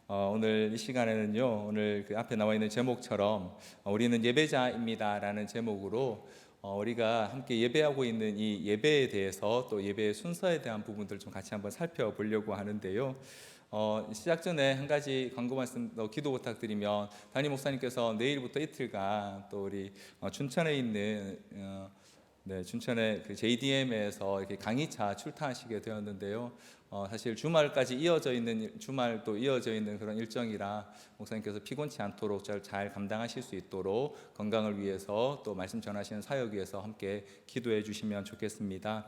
오늘 이 시간에는요, 오늘 그 앞에 나와 있는 제목처럼 우리는 예배자입니다라는 제목으로 우리가 함께 예배하고 있는 이 예배에 대해서 또 예배의 순서에 대한 부분들 좀 같이 한번 살펴보려고 하는데요. 시작 전에 한 가지 광고 말씀, 기도 부탁드리면 담임 목사님께서 내일부터 이틀간 또 우리 춘천에 있는 춘천의 그 JDM에서 이렇게 강의차 출타하시게 되었는데요. 사실 주말까지 이어져 있는 주말도 이어져 있는 그런 일정이라 목사님께서 피곤치 않도록 잘 감당하실 수 있도록 건강을 위해서 또 말씀 전하시는 사역 위해서 함께 기도해 주시면 좋겠습니다.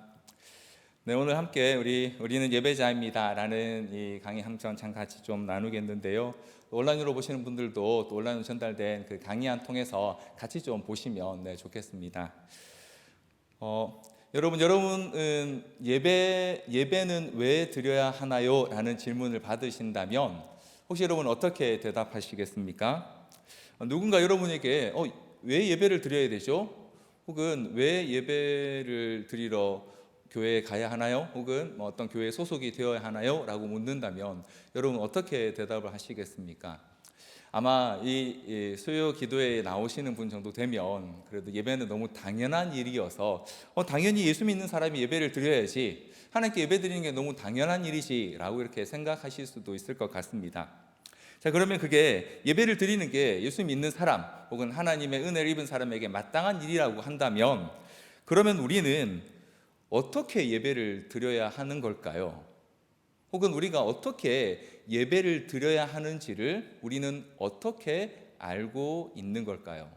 네, 오늘 함께 우리는 예배자입니다라는 이 강의 한편 같이 좀 나누겠는데요. 온라인으로 보시는 분들도 또 온라인으로 전달된 그 강의 한 통해서 같이 좀 보시면 좋겠습니다. 여러분은 예배는 왜 드려야 하나요? 라는 질문을 받으신다면 혹시 여러분 어떻게 대답하시겠습니까? 누군가 여러분에게 왜 예배를 드려야 되죠? 혹은 왜 예배를 드리러 교회에 가야 하나요? 혹은 어떤 교회에 소속이 되어야 하나요? 라고 묻는다면 여러분 어떻게 대답을 하시겠습니까? 아마 이 수요 기도에 나오시는 분 정도 되면 그래도 예배는 너무 당연한 일이어서 당연히 예수 믿는 사람이 예배를 드려야지, 하나님께 예배 드리는 게 너무 당연한 일이지 라고 이렇게 생각하실 수도 있을 것 같습니다. 자, 그러면 그게 예배를 드리는 게 예수 믿는 사람 혹은 하나님의 은혜를 입은 사람에게 마땅한 일이라고 한다면, 그러면 우리는 어떻게 예배를 드려야 하는 걸까요? 혹은 우리가 어떻게 예배를 드려야 하는지를 우리는 어떻게 알고 있는 걸까요?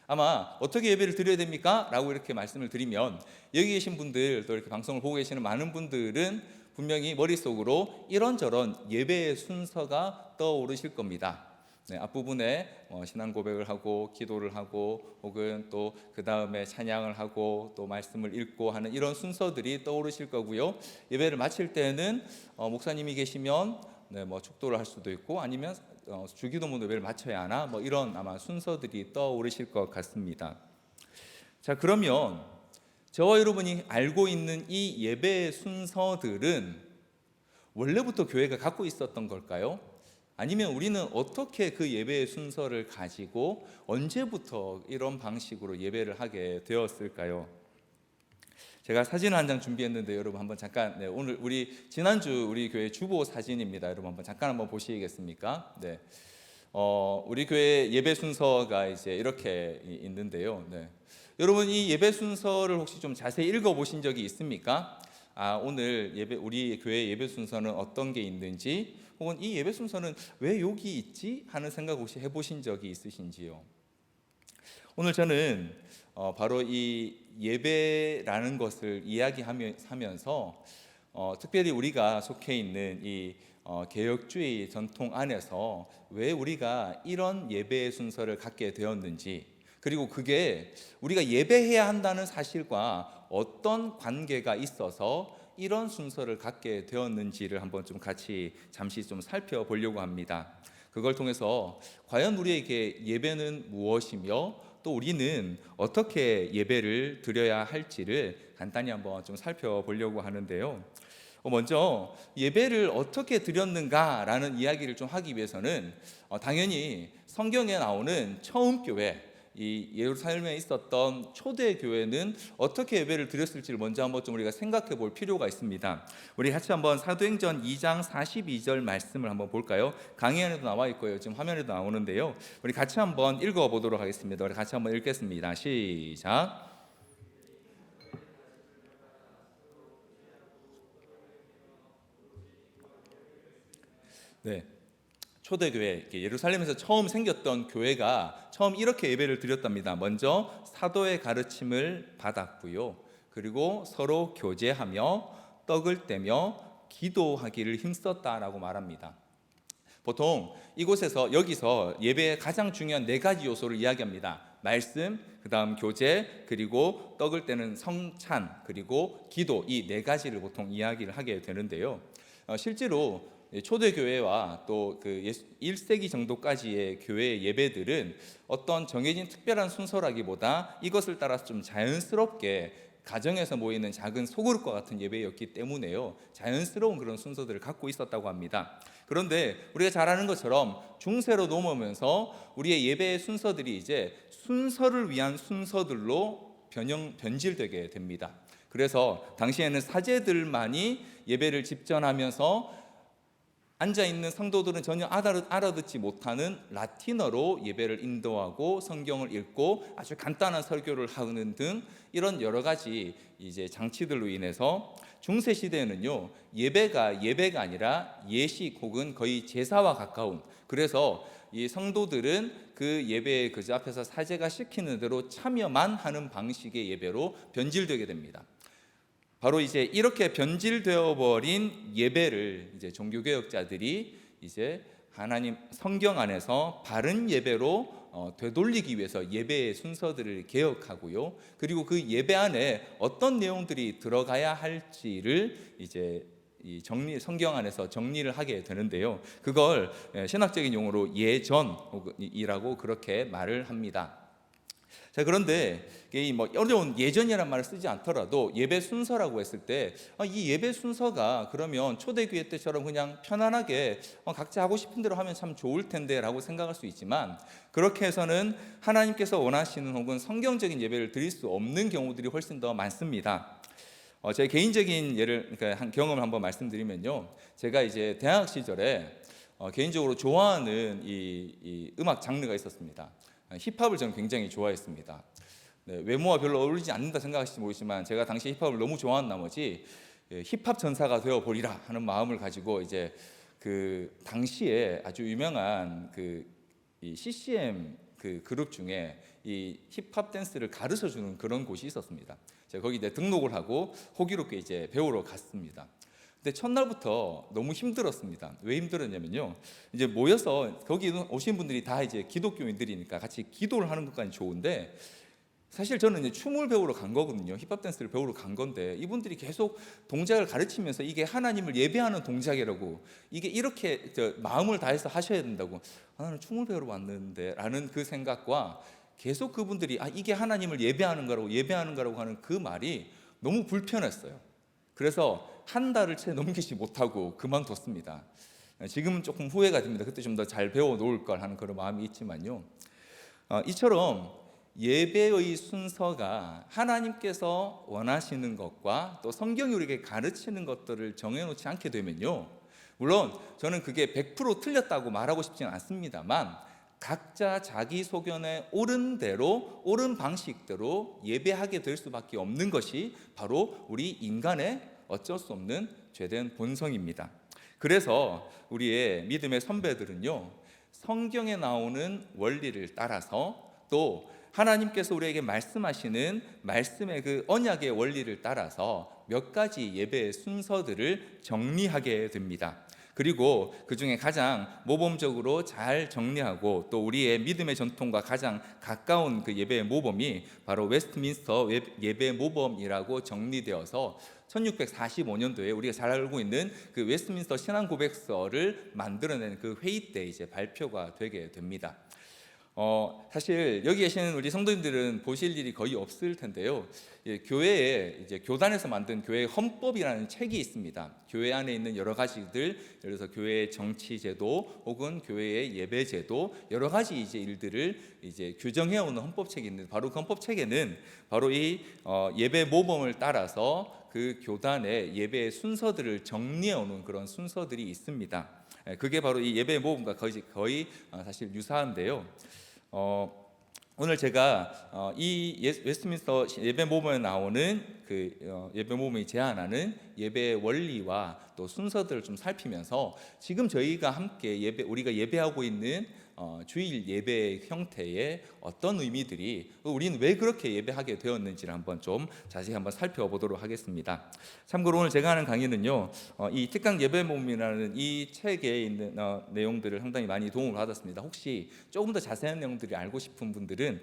아마 어떻게 예배를 드려야 됩니까? 라고 이렇게 말씀을 드리면 여기 계신 분들, 또 이렇게 방송을 보고 계시는 많은 분들은 분명히 머릿속으로 이런저런 예배의 순서가 떠오르실 겁니다. 앞부분에 신앙 고백을 하고 기도를 하고 혹은 또 그 다음에 찬양을 하고 또 말씀을 읽고 하는 이런 순서들이 떠오르실 거고요. 예배를 마칠 때는 목사님이 계시면 축도를 할 수도 있고 아니면 주기도문 예배를 마쳐야 하나 이런 아마 순서들이 떠오르실 것 같습니다. 자, 그러면 저와 여러분이 알고 있는 이 예배의 순서들은 원래부터 교회가 갖고 있었던 걸까요? 아니면 우리는 어떻게 그 예배의 순서를 가지고 언제부터 이런 방식으로 예배를 하게 되었을까요? 제가 사진을 한 장 준비했는데 여러분 한번 잠깐, 오늘 지난주 우리 교회 주보 사진입니다. 여러분 한번 보시겠습니까? 우리 교회 예배 순서가 이제 이렇게 있는데요. 여러분 이 예배 순서를 혹시 좀 자세히 읽어보신 적이 있습니까? 오늘 우리 교회 예배 순서는 어떤 게 있는지, 혹은 이 예배 순서는 왜 여기 있지? 하는 생각 혹시 해보신 적이 있으신지요? 오늘 저는 바로 이 예배라는 것을 이야기하면서 특별히 우리가 속해 있는 이 개혁주의 전통 안에서 왜 우리가 이런 예배의 순서를 갖게 되었는지, 그리고 그게 우리가 예배해야 한다는 사실과 어떤 관계가 있어서 이런 순서를 갖게 되었는지를 한번 좀 같이 잠시 좀 살펴보려고 합니다. 그걸 통해서 과연 우리에게 예배는 무엇이며 또 우리는 어떻게 예배를 드려야 할지를 간단히 한번 좀 살펴보려고 하는데요. 먼저 예배를 어떻게 드렸는가라는 이야기를 좀 하기 위해서는 당연히 성경에 나오는 처음 교회, 이 예루살렘에 있었던 초대 교회는 어떻게 예배를 드렸을지를 먼저 한번 좀 우리가 생각해 볼 필요가 있습니다. 우리 같이 한번 사도행전 2장 42절 말씀을 한번 볼까요? 강의 안에도 나와 있고요, 지금 화면에도 나오는데요. 우리 같이 한번 읽어 보도록 하겠습니다. 우리 같이 한번 읽겠습니다. 시작. 초대교회, 예루살렘에서 처음 생겼던 교회가 처음 이렇게 예배를 드렸답니다. 먼저 사도의 가르침을 받았고요, 그리고 서로 교제하며 떡을 떼며 기도하기를 힘썼다라고 말합니다. 보통 여기서 예배의 가장 중요한 4가지 요소를 이야기합니다. 말씀, 그 다음 교제, 그리고 떡을 떼는 성찬, 그리고 기도, 이 4가지를 보통 이야기를 하게 되는데요. 실제로 초대교회와 또 그 1세기 정도까지의 교회의 예배들은 어떤 정해진 특별한 순서라기보다 이것을 따라서 좀 자연스럽게 가정에서 모이는 작은 소그룹과 같은 예배였기 때문에요, 자연스러운 그런 순서들을 갖고 있었다고 합니다. 그런데 우리가 잘 아는 것처럼 중세로 넘어오면서 우리의 예배의 순서들이 이제 순서를 위한 순서들로 변질되게 됩니다. 그래서 당시에는 사제들만이 예배를 집전하면서 앉아있는 성도들은 전혀 알아듣지 못하는 라틴어로 예배를 인도하고 성경을 읽고 아주 간단한 설교를 하는 등 이런 여러 가지 이제 장치들로 인해서 중세 시대에는요, 예배가 아니라 예식 혹은 거의 제사와 가까운, 그래서 이 성도들은 그 예배에 그 앞에서 사제가 시키는 대로 참여만 하는 방식의 예배로 변질되게 됩니다. 바로 이제 이렇게 변질되어 버린 예배를 이제 종교개혁자들이 이제 하나님 성경 안에서 바른 예배로 되돌리기 위해서 예배의 순서들을 개혁하고요. 그리고 그 예배 안에 어떤 내용들이 들어가야 할지를 이제 성경 안에서 정리를 하게 되는데요. 그걸 신학적인 용어로 예전이라고 그렇게 말을 합니다. 자, 그런데 이 어려운 예전이라는 말을 쓰지 않더라도 예배 순서라고 했을 때 이 예배 순서가 그러면 초대교회 때처럼 그냥 편안하게 각자 하고 싶은 대로 하면 참 좋을 텐데 라고 생각할 수 있지만, 그렇게 해서는 하나님께서 원하시는 혹은 성경적인 예배를 드릴 수 없는 경우들이 훨씬 더 많습니다. 제 개인적인 그러니까 한 경험을 한번 말씀드리면요, 제가 이제 대학 시절에 개인적으로 좋아하는 이 음악 장르가 있었습니다. 힙합을 저는 굉장히 좋아했습니다. 네, 외모와 별로 어울리지 않는다 생각하실지 모르지만 제가 당시 힙합을 너무 좋아한 나머지 힙합 전사가 되어 보리라 하는 마음을 가지고 이제 그 당시에 아주 유명한 이 CCM 그 그룹 중에 이 힙합 댄스를 가르쳐 주는 그런 곳이 있었습니다. 제가 거기 이제 등록을 하고 호기롭게 이제 배우러 갔습니다. 근데 첫날부터 너무 힘들었습니다. 왜 힘들었냐면요, 이제 모여서 거기 오신 분들이 다 이제 기독교인들이니까 같이 기도를 하는 것까지 좋은데, 사실 저는 이제 춤을 배우러 간 거거든요. 힙합 댄스를 배우러 간 건데 이분들이 계속 동작을 가르치면서 이게 하나님을 예배하는 동작이라고, 이게 이렇게 마음을 다해서 하셔야 된다고, 나는 춤을 배우러 왔는데 라는 그 생각과 계속 그분들이 이게 하나님을 예배하는 거라고 하는 그 말이 너무 불편했어요. 그래서 한 달을 채 넘기지 못하고 그만뒀습니다. 지금은 조금 후회가 됩니다. 그때 좀 더 잘 배워 놓을 걸 하는 그런 마음이 있지만요. 이처럼 예배의 순서가 하나님께서 원하시는 것과 또 성경이 우리에게 가르치는 것들을 정해놓지 않게 되면요, 물론 저는 그게 100% 틀렸다고 말하고 싶지는 않습니다만, 각자 자기 소견에 옳은 대로 옳은 방식대로 예배하게 될 수밖에 없는 것이 바로 우리 인간의 어쩔 수 없는 죄된 본성입니다. 그래서 우리의 믿음의 선배들은요, 성경에 나오는 원리를 따라서 또 하나님께서 우리에게 말씀하시는 말씀의 그 언약의 원리를 따라서 몇 가지 예배의 순서들을 정리하게 됩니다. 그리고 그 중에 가장 모범적으로 잘 정리하고 또 우리의 믿음의 전통과 가장 가까운 그 예배의 모범이 바로 웨스트민스터 예배 모범이라고 정리되어서 1645년도에 우리가 잘 알고 있는 그 웨스트민스터 신앙 고백서를 만들어낸 그 회의 때 이제 발표가 되게 됩니다. 사실 여기 계시는 우리 성도님들은 보실 일이 거의 없을 텐데요. 교회에 이제 교단에서 만든 교회 헌법이라는 책이 있습니다. 교회 안에 있는 여러 가지들, 예를 들어서 교회의 정치 제도 혹은 교회의 예배 제도, 여러 가지 이제 일들을 이제 규정해 오는 헌법책이 있는데, 바로 그 헌법책에는 바로 이 예배 모범을 따라서 그 교단의 예배의 순서들을 정리해 오는 그런 순서들이 있습니다. 그게 바로 이 예배 모범과 거의 사실 유사한데요. 오늘 제가 이 웨스트민스터 예배 모범에 나오는 그 예배 모범이 제안하는 예배의 원리와 또 순서들을 좀 살피면서 지금 저희가 함께 우리가 예배하고 있는 주일 예배 형태의 어떤 의미들이, 우리는 왜 그렇게 예배하게 되었는지를 한번 좀 자세히 한번 살펴보도록 하겠습니다. 참고로 오늘 제가 하는 강의는요, 이 특강 예배 모범이라는 이 책에 있는 내용들을 상당히 많이 도움을 받았습니다. 혹시 조금 더 자세한 내용들이 알고 싶은 분들은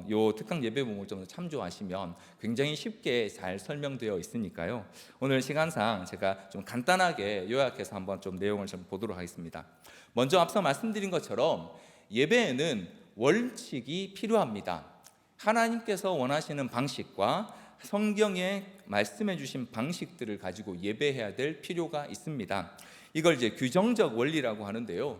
이 특강 예배 모범을 좀 참조하시면 굉장히 쉽게 잘 설명되어 있으니까요. 오늘 시간상 제가 좀 간단하게 요약해서 한번 좀 내용을 좀 보도록 하겠습니다. 먼저 앞서 말씀드린 것처럼 예배에는 원칙이 필요합니다. 하나님께서 원하시는 방식과 성경에 말씀해 주신 방식들을 가지고 예배해야 될 필요가 있습니다. 이걸 이제 규정적 원리라고 하는데요.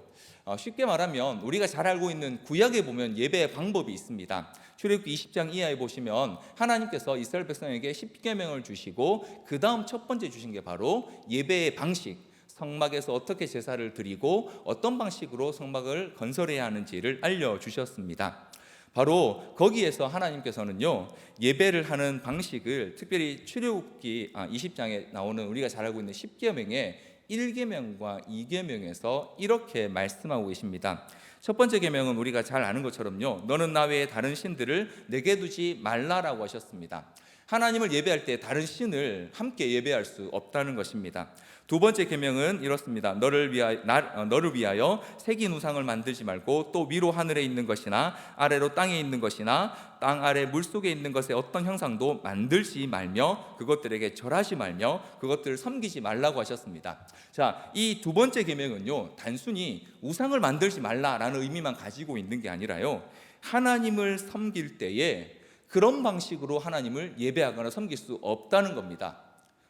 쉽게 말하면 우리가 잘 알고 있는 구약에 보면 예배의 방법이 있습니다. 출애굽기 20장 이하에 보시면 하나님께서 이스라엘 백성에게 십계명을 주시고 그 다음 첫 번째 주신 게 바로 예배의 방식, 성막에서 어떻게 제사를 드리고 어떤 방식으로 성막을 건설해야 하는지를 알려주셨습니다. 바로 거기에서 하나님께서는요, 예배를 하는 방식을 특별히 출애굽기 20장에 나오는 우리가 잘 알고 있는 십계명의 1계명과 2계명에서 이렇게 말씀하고 계십니다. 첫 번째 계명은 우리가 잘 아는 것처럼요, 너는 나 외에 다른 신들을 내게 두지 말라라고 하셨습니다. 하나님을 예배할 때 다른 신을 함께 예배할 수 없다는 것입니다. 두 번째 계명은 이렇습니다. 너를 위하여 새긴 우상을 만들지 말고 또 위로 하늘에 있는 것이나 아래로 땅에 있는 것이나 땅 아래 물속에 있는 것의 어떤 형상도 만들지 말며 그것들에게 절하지 말며 그것들을 섬기지 말라고 하셨습니다. 자, 이 두 번째 계명은요, 단순히 우상을 만들지 말라라는 의미만 가지고 있는 게 아니라요, 하나님을 섬길 때에 그런 방식으로 하나님을 예배하거나 섬길 수 없다는 겁니다.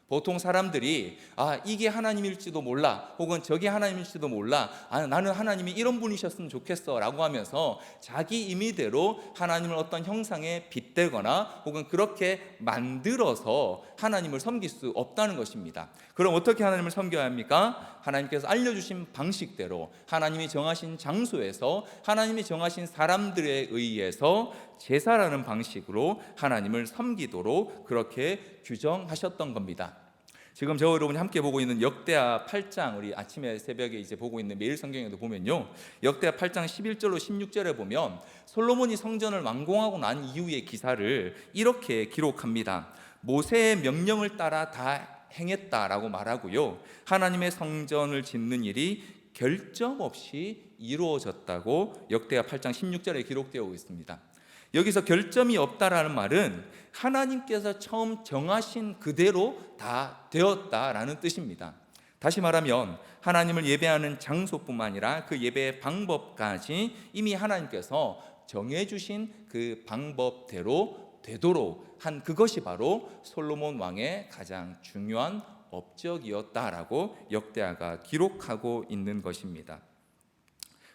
보통 사람들이 이게 하나님일지도 몰라, 혹은 저게 하나님일지도 몰라, 나는 하나님이 이런 분이셨으면 좋겠어 라고 하면서 자기 임의대로 하나님을 어떤 형상에 빗대거나 혹은 그렇게 만들어서 하나님을 섬길 수 없다는 것입니다. 그럼 어떻게 하나님을 섬겨야 합니까? 하나님께서 알려주신 방식대로 하나님이 정하신 장소에서 하나님이 정하신 사람들에 의해서 제사라는 방식으로 하나님을 섬기도록 그렇게 규정하셨던 겁니다. 지금 저 여러분이 함께 보고 있는 역대하 8장, 우리 아침에 새벽에 이제 보고 있는 매일 성경에도 보면요, 역대하 8장 11절로 16절에 보면 솔로몬이 성전을 완공하고 난 이후의 기사를 이렇게 기록합니다. 모세의 명령을 따라 다 행했다라고 말하고요, 하나님의 성전을 짓는 일이 결점 없이 이루어졌다고 역대하 8장 16절에 기록되어 있습니다. 여기서 결점이 없다라는 말은 하나님께서 처음 정하신 그대로 다 되었다라는 뜻입니다. 다시 말하면 하나님을 예배하는 장소뿐만 아니라 그 예배의 방법까지 이미 하나님께서 정해주신 그 방법대로 되도록 한 그것이 바로 솔로몬 왕의 가장 중요한 업적이었다라고 역대하가 기록하고 있는 것입니다.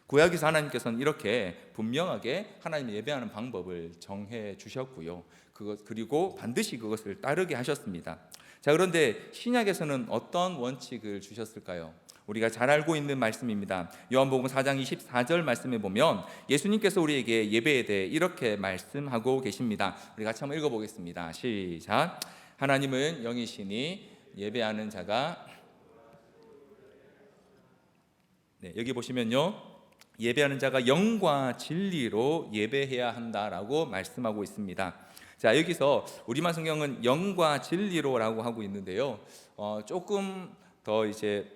구약에서 하나님께서는 이렇게 분명하게 하나님을 예배하는 방법을 정해 주셨고요, 그리고 반드시 그것을 따르게 하셨습니다. 자, 그런데 신약에서는 어떤 원칙을 주셨을까요? 우리가 잘 알고 있는 말씀입니다. 요한복음 4장 24절 말씀에 보면 예수님께서 우리에게 예배에 대해 이렇게 말씀하고 계십니다. 우리 같이 한번 읽어보겠습니다. 시작. 하나님은 영이시니 예배하는 자가, 여기 보시면요, 예배하는 자가 영과 진리로 예배해야 한다라고 말씀하고 있습니다. 자, 여기서 우리말 성경은 영과 진리로라고 하고 있는데요, 조금 더 이제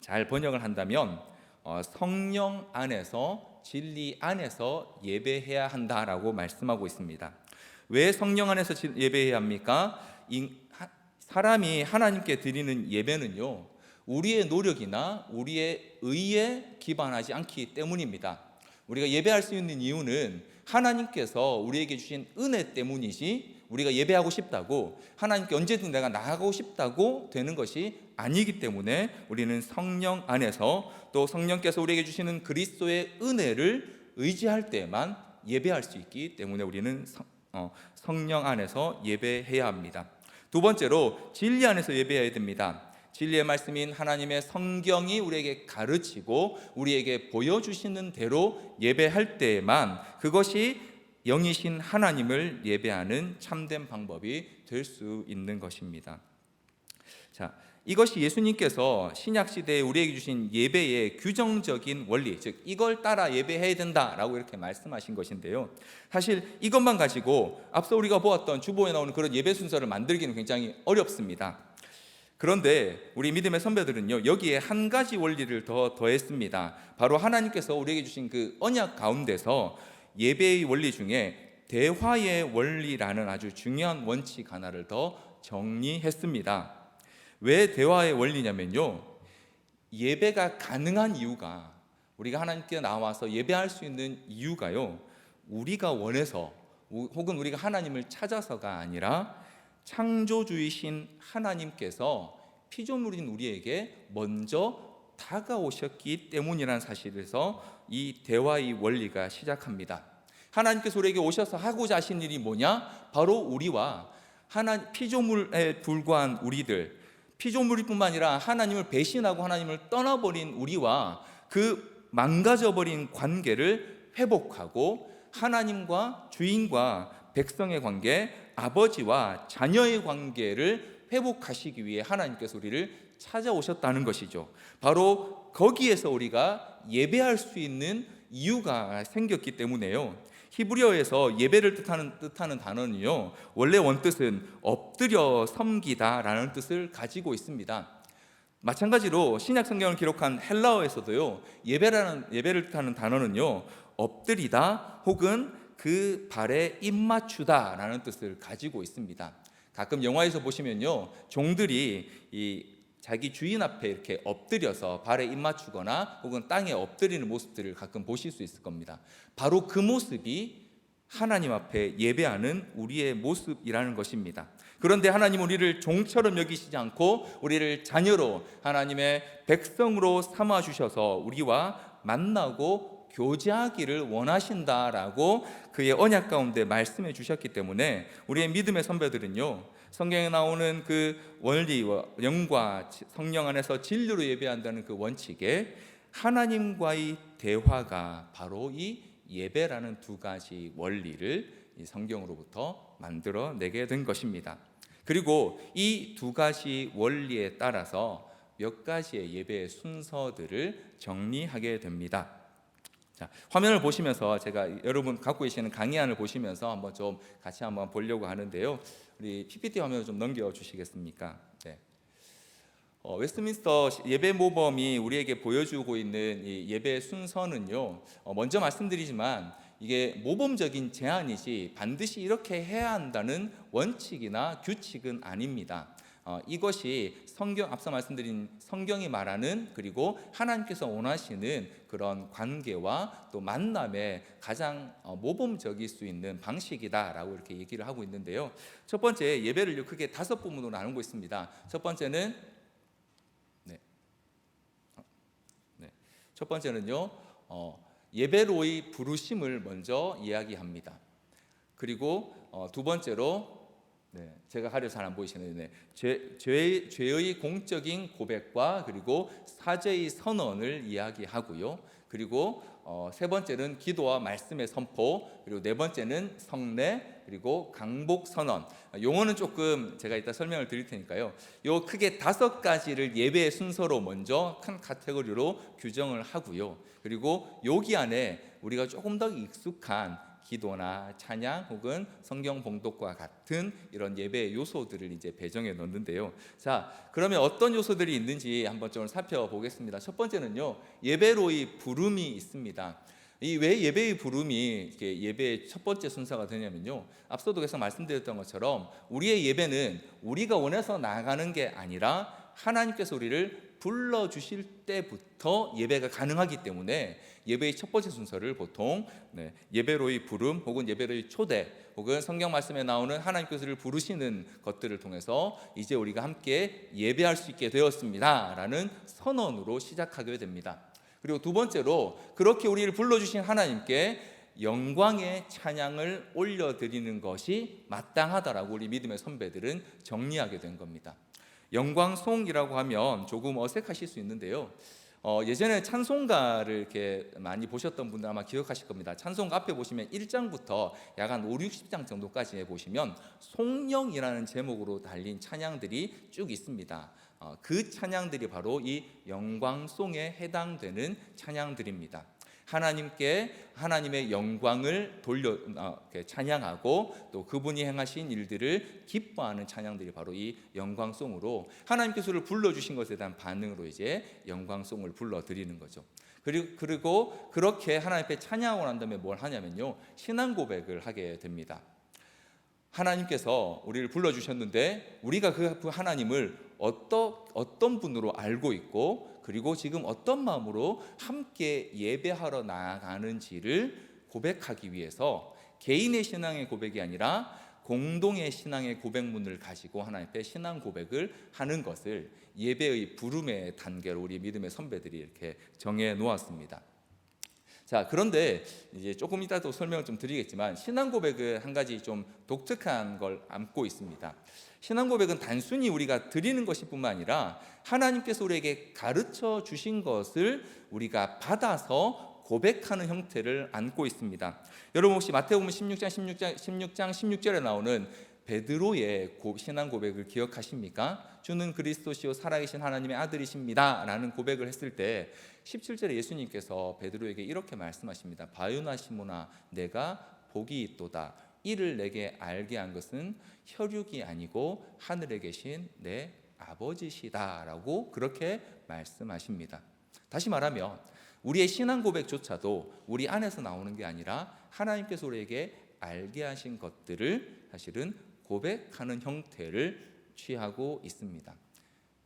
잘 번역을 한다면 성령 안에서, 진리 안에서 예배해야 한다라고 말씀하고 있습니다. 왜 성령 안에서 예배해야 합니까? 사람이 하나님께 드리는 예배는요, 우리의 노력이나 우리의 의에 기반하지 않기 때문입니다. 우리가 예배할 수 있는 이유는 하나님께서 우리에게 주신 은혜 때문이지, 우리가 예배하고 싶다고, 하나님께 언제든 내가 나아가고 싶다고 되는 것이 아니기 때문에 우리는 성령 안에서, 또 성령께서 우리에게 주시는 그리스도의 은혜를 의지할 때만 예배할 수 있기 때문에 우리는 성령 안에서 예배해야 합니다. 두 번째로 진리 안에서 예배해야 됩니다. 진리의 말씀인 하나님의 성경이 우리에게 가르치고 우리에게 보여주시는 대로 예배할 때에만 그것이 영이신 하나님을 예배하는 참된 방법이 될 수 있는 것입니다. 자, 이것이 예수님께서 신약 시대에 우리에게 주신 예배의 규정적인 원리, 즉 이걸 따라 예배해야 된다라고 이렇게 말씀하신 것인데요, 사실 이것만 가지고 앞서 우리가 보았던 주보에 나오는 그런 예배 순서를 만들기는 굉장히 어렵습니다. 그런데 우리 믿음의 선배들은요, 여기에 한 가지 원리를 더 더했습니다. 바로 하나님께서 우리에게 주신 그 언약 가운데서 예배의 원리 중에 대화의 원리라는 아주 중요한 원칙 하나를 더 정리했습니다. 왜 대화의 원리냐면요, 예배가 가능한 이유가, 우리가 하나님께 나와서 예배할 수 있는 이유가요, 우리가 원해서 혹은 우리가 하나님을 찾아서가 아니라 창조주이신 하나님께서 피조물인 우리에게 먼저 다가오셨기 때문이라는 사실에서 이 대화의 원리가 시작합니다. 하나님께서 우리에게 오셔서 하고자 하신 일이 뭐냐? 바로 우리와 피조물에 불과한 우리들, 피조물뿐만 아니라 하나님을 배신하고 하나님을 떠나버린 우리와 그 망가져버린 관계를 회복하고 하나님과 주인과 백성의 관계, 아버지와 자녀의 관계를 회복하시기 위해 하나님께서 우리를 찾아오셨다는 것이죠. 바로 거기에서 우리가 예배할 수 있는 이유가 생겼기 때문에요. 히브리어에서 예배를 뜻하는 단어는요, 원래 원뜻은 엎드려 섬기다라는 뜻을 가지고 있습니다. 마찬가지로 신약 성경을 기록한 헬라어에서도요, 예배를 뜻하는 단어는요, 엎드리다 혹은 그 발에 입맞추다라는 뜻을 가지고 있습니다. 가끔 영화에서 보시면요, 종들이 자기 주인 앞에 이렇게 엎드려서 발에 입맞추거나 혹은 땅에 엎드리는 모습들을 가끔 보실 수 있을 겁니다. 바로 그 모습이 하나님 앞에 예배하는 우리의 모습이라는 것입니다. 그런데 하나님은 우리를 종처럼 여기시지 않고 우리를 자녀로, 하나님의 백성으로 삼아 주셔서 우리와 만나고 교제하기를 원하신다라고 그의 언약 가운데 말씀해 주셨기 때문에 우리의 믿음의 선배들은요, 성경에 나오는 그 원리와 영과 성령 안에서 진리로 예배한다는 그 원칙에 하나님과의 대화가 바로 이 예배라는 두 가지 원리를 이 성경으로부터 만들어내게 된 것입니다. 그리고 이 두 가지 원리에 따라서 몇 가지의 예배의 순서들을 정리하게 됩니다. 자, 화면을 보시면서 제가 여러분 갖고 계시는 강의안을 보시면서 한번 좀 같이 한번 보려고 하는데요. 우리 PPT 화면을 좀 넘겨 주시겠습니까? 네. 웨스트민스터 예배 모범이 우리에게 보여주고 있는 이 예배 순서는요, 먼저 말씀드리지만 이게 모범적인 제안이지 반드시 이렇게 해야 한다는 원칙이나 규칙은 아닙니다. 이것이 앞서 말씀드린 성경이 말하는, 그리고 하나님께서 원하시는 그런 관계와 또 만남의 가장 모범적일 수 있는 방식이다라고 이렇게 얘기를 하고 있는데요. 첫 번째, 예배를 크게 5부문으로 나누고 있습니다. 첫 번째는 첫 번째는요, 예배로의 부르심을 먼저 이야기합니다. 그리고 두 번째로, 제가 가려서 잘 안 보이시는데, 죄의 공적인 고백과 그리고 사죄의 선언을 이야기하고요. 그리고 세 번째는 기도와 말씀의 선포, 그리고 네 번째는 성례, 그리고 강복 선언. 용어는 조금 제가 이따 설명을 드릴 테니까요. 요 크게 5가지를 예배의 순서로 먼저 큰 카테고리로 규정을 하고요. 그리고 여기 안에 우리가 조금 더 익숙한 기도나 찬양 혹은 성경 봉독과 같은 이런 예배의 요소들을 이제 배정해 놓는데요. 자, 그러면 어떤 요소들이 있는지 한번 좀 살펴보겠습니다. 첫 번째는요, 예배로의 부름이 있습니다. 이 왜 예배의 부름이 예배의 첫 번째 순서가 되냐면요, 앞서도 계속 말씀드렸던 것처럼 우리의 예배는 우리가 원해서 나아가는 게 아니라 하나님께서 우리를 불러주실 때부터 예배가 가능하기 때문에 예배의 첫 번째 순서를 보통 예배로의 부름 혹은 예배로의 초대 혹은 성경 말씀에 나오는 하나님께서 우리를 부르시는 것들을 통해서 이제 우리가 함께 예배할 수 있게 되었습니다 라는 선언으로 시작하게 됩니다. 그리고 두 번째로, 그렇게 우리를 불러주신 하나님께 영광의 찬양을 올려드리는 것이 마땅하다라고 우리 믿음의 선배들은 정리하게 된 겁니다. 영광송이라고 하면 조금 어색하실 수 있는데요, 예전에 찬송가를 이렇게 많이 보셨던 분들 아마 기억하실 겁니다. 찬송가 앞에 보시면 1장부터 약 한 5, 60장 정도까지 보시면 송영이라는 제목으로 달린 찬양들이 쭉 있습니다. 그 찬양들이 바로 이 영광송에 해당되는 찬양들입니다. 하나님께 하나님의 영광을 찬양하고 또 그분이 행하신 일들을 기뻐하는 찬양들이 바로 이 영광송으로, 하나님께서 우리를 불러주신 것에 대한 반응으로 이제 영광송을 불러드리는 거죠. 그리고 그렇게 하나님 앞에 찬양하고 난 다음에 뭘 하냐면요, 신앙 고백을 하게 됩니다. 하나님께서 우리를 불러주셨는데 우리가 그 하나님을 어떤 분으로 알고 있고, 그리고 지금 어떤 마음으로 함께 예배하러 나아가는지를 고백하기 위해서 개인의 신앙의 고백이 아니라 공동의 신앙의 고백문을 가지고 하나님 앞에 신앙 고백을 하는 것을 예배의 부름의 단계로 우리 믿음의 선배들이 이렇게 정해 놓았습니다. 자, 그런데 이제 조금 이따 또 설명을 좀 드리겠지만 신앙 고백은 한 가지 좀 독특한 걸 안고 있습니다. 신앙 고백은 단순히 우리가 드리는 것일 뿐만 아니라 하나님께서 우리에게 가르쳐 주신 것을 우리가 받아서 고백하는 형태를 안고 있습니다. 여러분 혹시 마태복음 16장 16절에 나오는 베드로의 신앙 고백을 기억하십니까? 주는 그리스도시요 살아계신 하나님의 아들이십니다 라는 고백을 했을 때 17절에 예수님께서 베드로에게 이렇게 말씀하십니다. 바요나 시모나 내가 복이 있도다. 이를 내게 알게 한 것은 혈육이 아니고 하늘에 계신 내 아버지시다 라고 그렇게 말씀하십니다. 다시 말하면 우리의 신앙 고백조차도 우리 안에서 나오는 게 아니라 하나님께서 우리에게 알게 하신 것들을 사실은 고백하는 형태를 취하고 있습니다.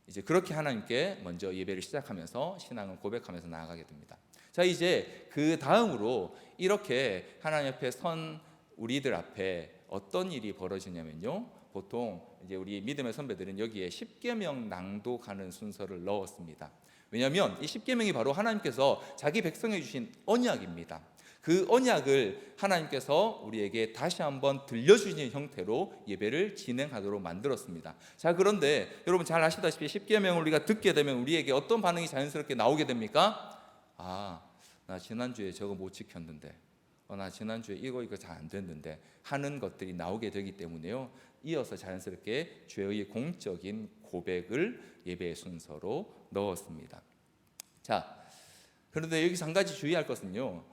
이제 그렇게 하나님께 먼저 예배를 시작하면서 신앙을 고백하면서 나아가게 됩니다. 자, 이제 그 다음으로 이렇게 하나님 앞에 선 우리들 앞에 어떤 일이 벌어지냐면요. 보통 이제 우리 믿음의 선배들은 여기에 십계명 낭독하는 순서를 넣었습니다. 왜냐하면 이 십계명이 바로 하나님께서 자기 백성에 주신 언약입니다. 그 언약을 하나님께서 우리에게 다시 한번 들려주시는 형태로 예배를 진행하도록 만들었습니다. 자, 그런데 여러분 잘 아시다시피 십계명을 우리가 듣게 되면 우리에게 어떤 반응이 자연스럽게 나오게 됩니까? 나 지난주에 저거 못 지켰는데, 나 지난주에 이거 잘 안 됐는데 하는 것들이 나오게 되기 때문에요. 이어서 자연스럽게 죄의 공적인 고백을 예배의 순서로 넣었습니다. 자, 그런데 여기서 한 가지 주의할 것은요.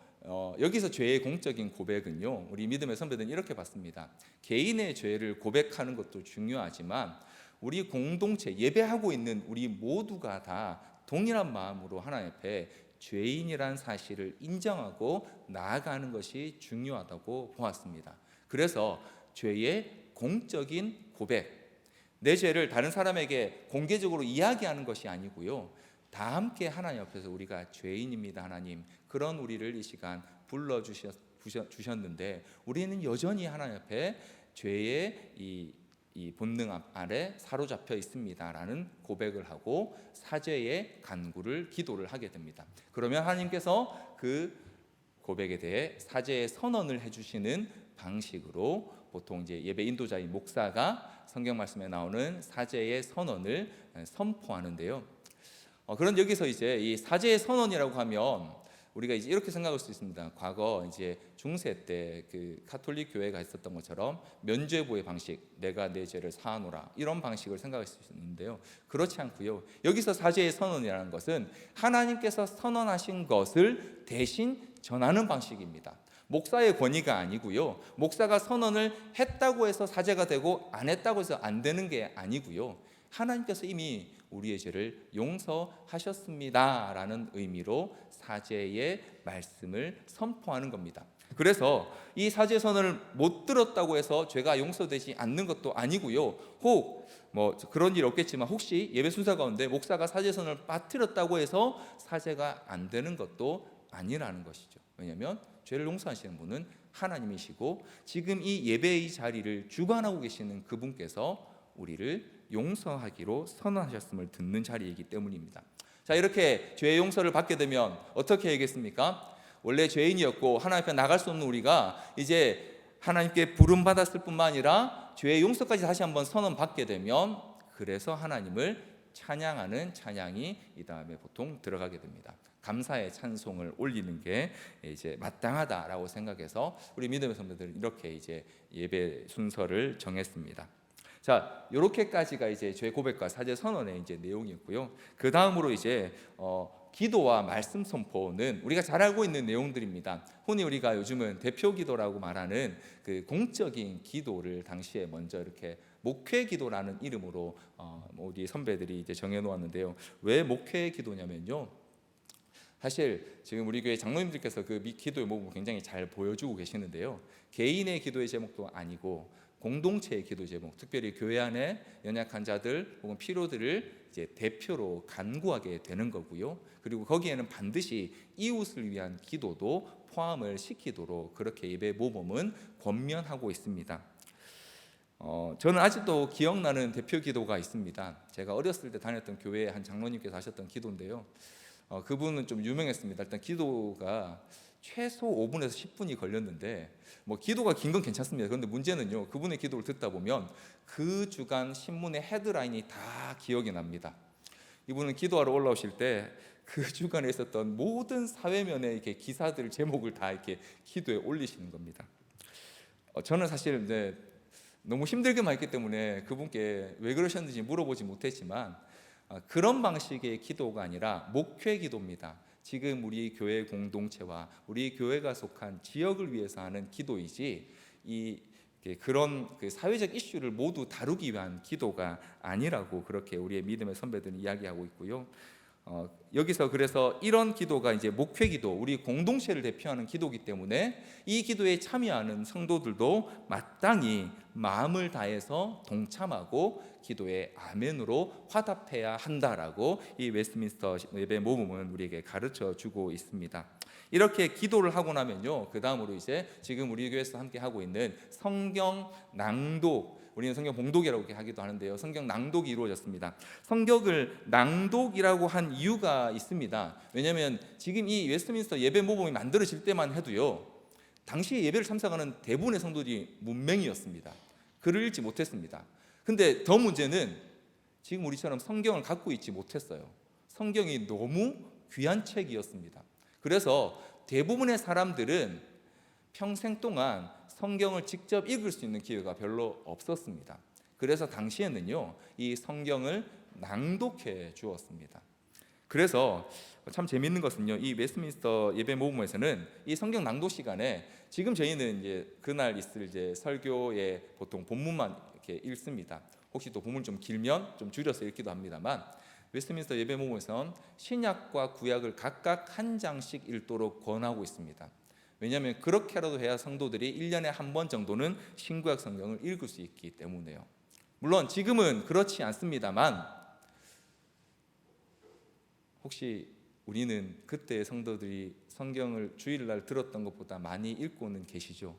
여기서 죄의 공적인 고백은요, 우리 믿음의 선배들은 이렇게 봤습니다. 개인의 죄를 고백하는 것도 중요하지만 우리 공동체 예배하고 있는 우리 모두가 다 동일한 마음으로 하나님 앞에 죄인이란 사실을 인정하고 나아가는 것이 중요하다고 보았습니다. 그래서 죄의 공적인 고백, 내 죄를 다른 사람에게 공개적으로 이야기하는 것이 아니고요, 다 함께 하나님 앞에서 우리가 죄인입니다 하나님, 그런 우리를 이 시간 불러주셨는데 우리는 여전히 하나님 앞에 죄의 이 본능 아래 사로잡혀 있습니다라는 고백을 하고 사죄의 간구를 기도를 하게 됩니다. 그러면 하나님께서 그 고백에 대해 사죄의 선언을 해주시는 방식으로 보통 이제 예배 인도자인 목사가 성경 말씀에 나오는 사죄의 선언을 선포하는데요. 그런 여기서 이제 이 사죄의 선언이라고 하면 우리가 이제 이렇게 생각할 수 있습니다. 과거 이제 중세 때 그 가톨릭 교회가 있었던 것처럼 면죄부의 방식, 내가 내 죄를 사하노라, 이런 방식을 생각할 수 있는데요. 그렇지 않고요. 여기서 사죄의 선언이라는 것은 하나님께서 선언하신 것을 대신 전하는 방식입니다. 목사의 권위가 아니고요. 목사가 선언을 했다고 해서 사죄가 되고 안 했다고 해서 안 되는 게 아니고요. 하나님께서 이미 우리의 죄를 용서하셨습니다라는 의미로 사죄의 말씀을 선포하는 겁니다. 그래서 이 사죄 선언을 못 들었다고 해서 죄가 용서되지 않는 것도 아니고요. 혹 그런 일 없겠지만 혹시 예배 순서 가운데 목사가 사죄 선언을 빠뜨렸다고 해서 사죄가 안 되는 것도 아니라는 것이죠. 왜냐하면 죄를 용서하시는 분은 하나님이시고 지금 이 예배의 자리를 주관하고 계시는 그분께서 우리를 용서하기로 선언하셨음을 듣는 자리이기 때문입니다. 자, 이렇게 죄의 용서를 받게 되면 어떻게 해야겠습니까? 원래 죄인이었고 하나님 앞에 나갈 수 없는 우리가 이제 하나님께 부름받았을 뿐만 아니라 죄의 용서까지 다시 한번 선언받게 되면 그래서 하나님을 찬양하는 찬양이 이 다음에 보통 들어가게 됩니다. 감사의 찬송을 올리는 게 이제 마땅하다라고 생각해서 우리 믿음의 선배들은 이렇게 이제 예배 순서를 정했습니다. 자, 이렇게까지가 이제 죄 고백과 사죄 선언의 이제 내용이었고요. 그 다음으로 이제 기도와 말씀 선포는 우리가 잘 알고 있는 내용들입니다. 흔히 우리가 요즘은 대표 기도라고 말하는 그 공적인 기도를 당시에 먼저 이렇게 목회 기도라는 이름으로 우리 선배들이 이제 정해놓았는데요. 왜 목회 기도냐면요. 사실 지금 우리 교회 장로님들께서 그 기도의 모습을 굉장히 잘 보여주고 계시는데요. 개인의 기도의 제목도 아니고 공동체의 기도 제목, 특별히 교회 안에 연약한 자들 혹은 필요들을 이제 대표로 간구하게 되는 거고요. 그리고 거기에는 반드시 이웃을 위한 기도도 포함을 시키도록 그렇게 예배 모범은 권면하고 있습니다. 저는 아직도 기억나는 대표 기도가 있습니다. 제가 어렸을 때 다녔던 교회에 한 장로님께서 하셨던 기도인데요. 그분은 좀 유명했습니다. 일단 기도가 최소 5분에서 10분이 걸렸는데 뭐 기도가 긴 건 괜찮습니다. 그런데 문제는요, 그분의 기도를 듣다 보면 그 주간 신문의 헤드라인이 다 기억이 납니다. 이분은 기도하러 올라오실 때 그 주간에 있었던 모든 사회면의 이렇게 기사들 제목을 다 이렇게 기도에 올리시는 겁니다. 저는 사실 너무 힘들게만 했기 때문에 그분께 왜 그러셨는지 물어보지 못했지만, 그런 방식의 기도가 아니라 목회 기도입니다. 지금 우리 교회 공동체와 우리 교회가 속한 지역을 위해서 하는 기도이지, 그런 사회적 이슈를 모두 다루기 위한 기도가 아니라고 그렇게 우리의 믿음의 선배들은 이야기하고 있고요. 여기서 그래서 이런 기도가 이제 목회 기도, 우리 공동체를 대표하는 기도이기 때문에 이 기도에 참여하는 성도들도 마땅히 마음을 다해서 동참하고 기도에 아멘으로 화답해야 한다라고 이 웨스트민스터 예배 모범은 우리에게 가르쳐 주고 있습니다. 이렇게 기도를 하고 나면요, 그 다음으로 이제 지금 우리 교회에서 함께 하고 있는 성경 낭독, 우리는 성경 봉독이라고 하기도 하는데요, 성경 낭독이 이루어졌습니다. 성경을 낭독이라고 한 이유가 있습니다. 왜냐하면 지금 이 웨스트민스터 예배 모범이 만들어질 때만 해도요, 당시에 예배를 참석하는 대부분의 성도들이 문맹이었습니다. 글을 읽지 못했습니다. 근데 더 문제는 지금 우리처럼 성경을 갖고 있지 못했어요. 성경이 너무 귀한 책이었습니다. 그래서 대부분의 사람들은 평생 동안 성경을 직접 읽을 수 있는 기회가 별로 없었습니다. 그래서 당시에는요, 이 성경을 낭독해 주었습니다. 그래서 참 재미있는 것은요, 이 웨스트민스터 예배 모범에서는 이 성경 낭독 시간에 지금 저희는 이제 그날 있을 이제 설교에 보통 본문만 이렇게 읽습니다. 혹시 또 본문 좀 길면 좀 줄여서 읽기도 합니다만, 웨스트민스터 예배 모범에서는 신약과 구약을 각각 한 장씩 읽도록 권하고 있습니다. 왜냐하면 그렇게라도 해야 성도들이 1년에 한 번 정도는 신구약 성경을 읽을 수 있기 때문에요. 물론 지금은 그렇지 않습니다만, 혹시 우리는 그때 성도들이 성경을 주일날 들었던 것보다 많이 읽고는 계시죠?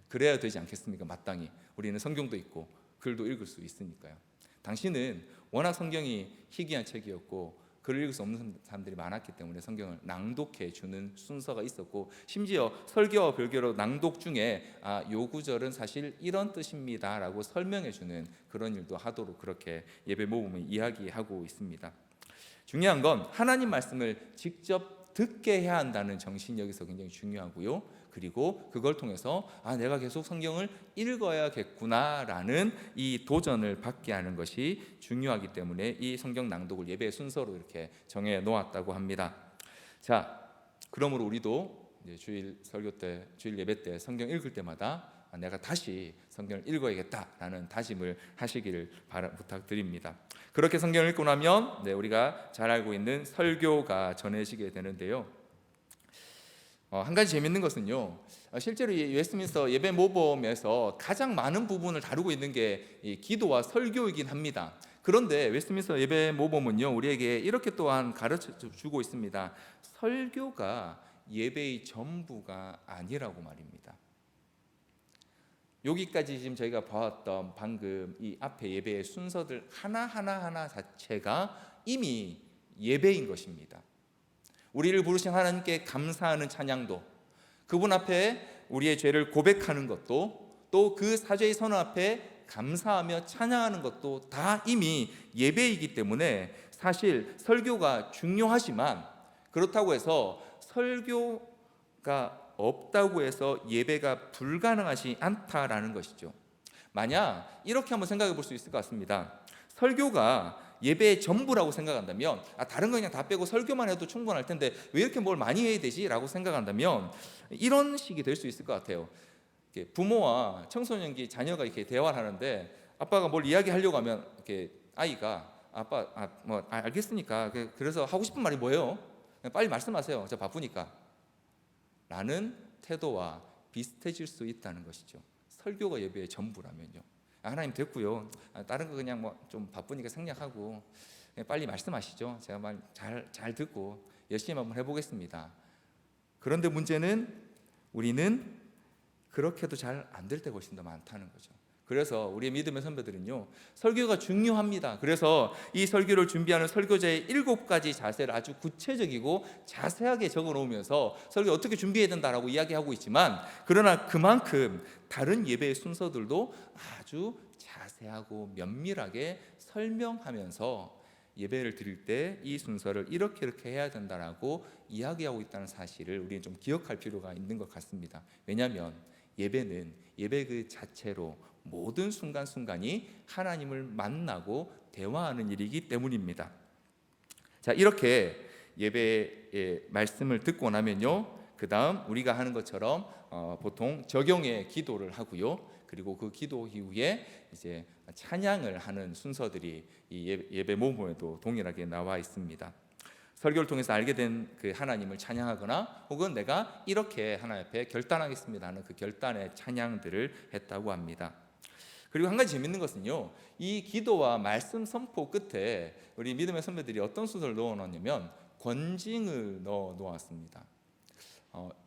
그래야 되지 않겠습니까? 마땅히 우리는 성경도 있고 글도 읽을 수 있으니까요. 당시는 워낙 성경이 희귀한 책이었고 글을 읽을 수 없는 사람들이 많았기 때문에 성경을 낭독해 주는 순서가 있었고, 심지어 설교와 별개로 낭독 중에 요 구절은 사실 이런 뜻입니다 라고 설명해 주는 그런 일도 하도록 그렇게 예배 모범이 이야기하고 있습니다. 중요한 건 하나님 말씀을 직접 듣게 해야 한다는 정신이 여기서 굉장히 중요하고요. 그리고 그걸 통해서 내가 계속 성경을 읽어야겠구나라는 이 도전을 받게 하는 것이 중요하기 때문에 이 성경 낭독을 예배의 순서로 이렇게 정해 놓았다고 합니다. 자, 그러므로 우리도 이제 주일 설교 때, 주일 예배 때 성경 읽을 때마다 내가 다시 성경을 읽어야겠다라는 다짐을 하시기를 부탁드립니다. 그렇게 성경을 읽고 나면 우리가 잘 알고 있는 설교가 전해지게 되는데요. 한 가지 재밌는 것은요, 실제로 이 웨스트민스터 예배 모범에서 가장 많은 부분을 다루고 있는 게 이 기도와 설교이긴 합니다. 그런데 웨스트민스터 예배 모범은요, 우리에게 이렇게 또한 가르쳐 주고 있습니다. 설교가 예배의 전부가 아니라고 말입니다. 여기까지 지금 저희가 봐왔던 방금 이 앞에 예배의 순서들 하나 자체가 이미 예배인 것입니다. 우리를 부르신 하나님께 감사하는 찬양도, 그분 앞에 우리의 죄를 고백하는 것도, 또 그 사죄의 선언 앞에 감사하며 찬양하는 것도 다 이미 예배이기 때문에 사실 설교가 중요하지만, 그렇다고 해서 설교가 없다고 해서 예배가 불가능하지 않다라는 것이죠. 만약 이렇게 한번 생각해 볼 수 있을 것 같습니다. 설교가 예배의 전부라고 생각한다면, 다른 거 그냥 다 빼고 설교만 해도 충분할 텐데 왜 이렇게 뭘 많이 해야 되지? 라고 생각한다면 이런 식이 될 수 있을 것 같아요. 부모와 청소년기 자녀가 이렇게 대화를 하는데 아빠가 뭘 이야기하려고 하면 이렇게 아이가 아빠 알겠으니까 그래서 하고 싶은 말이 뭐예요? 빨리 말씀하세요. 저 바쁘니까. 라는 태도와 비슷해질 수 있다는 것이죠. 설교가 예배의 전부라면요. 하나님 됐고요. 다른 거 그냥 좀 바쁘니까 생략하고 빨리 말씀하시죠. 제가 말 잘 듣고 열심히 한번 해보겠습니다. 그런데 문제는 우리는 그렇게도 잘 안 될 때가 훨씬 더 많다는 거죠. 그래서 우리 믿음의 선배들은요, 설교가 중요합니다. 그래서 이 설교를 준비하는 설교자의 7가지 자세를 아주 구체적이고 자세하게 적어 놓으면서 설교 어떻게 준비해야 된다라고 이야기하고 있지만, 그러나 그만큼 다른 예배의 순서들도 아주 자세하고 면밀하게 설명하면서 예배를 드릴 때 이 순서를 이렇게 해야 된다라고 이야기하고 있다는 사실을 우리는 좀 기억할 필요가 있는 것 같습니다. 왜냐하면 예배는 예배 그 자체로 모든 순간순간이 하나님을 만나고 대화하는 일이기 때문입니다. 자, 이렇게 예배의 말씀을 듣고 나면요, 그 다음 우리가 하는 것처럼 보통 적용의 기도를 하고요, 그리고 그 기도 이후에 이제 찬양을 하는 순서들이 이 예배 모범에도 동일하게 나와 있습니다. 설교를 통해서 알게 된 그 하나님을 찬양하거나 혹은 내가 이렇게 하나님 앞에 결단하겠습니다 하는 그 결단의 찬양들을 했다고 합니다. 그리고 한 가지 재밌는 것은요, 이 기도와 말씀 선포 끝에 우리 믿음의 선배들이 어떤 순서를 넣어 놓았냐면 권징을 넣어 놓았습니다.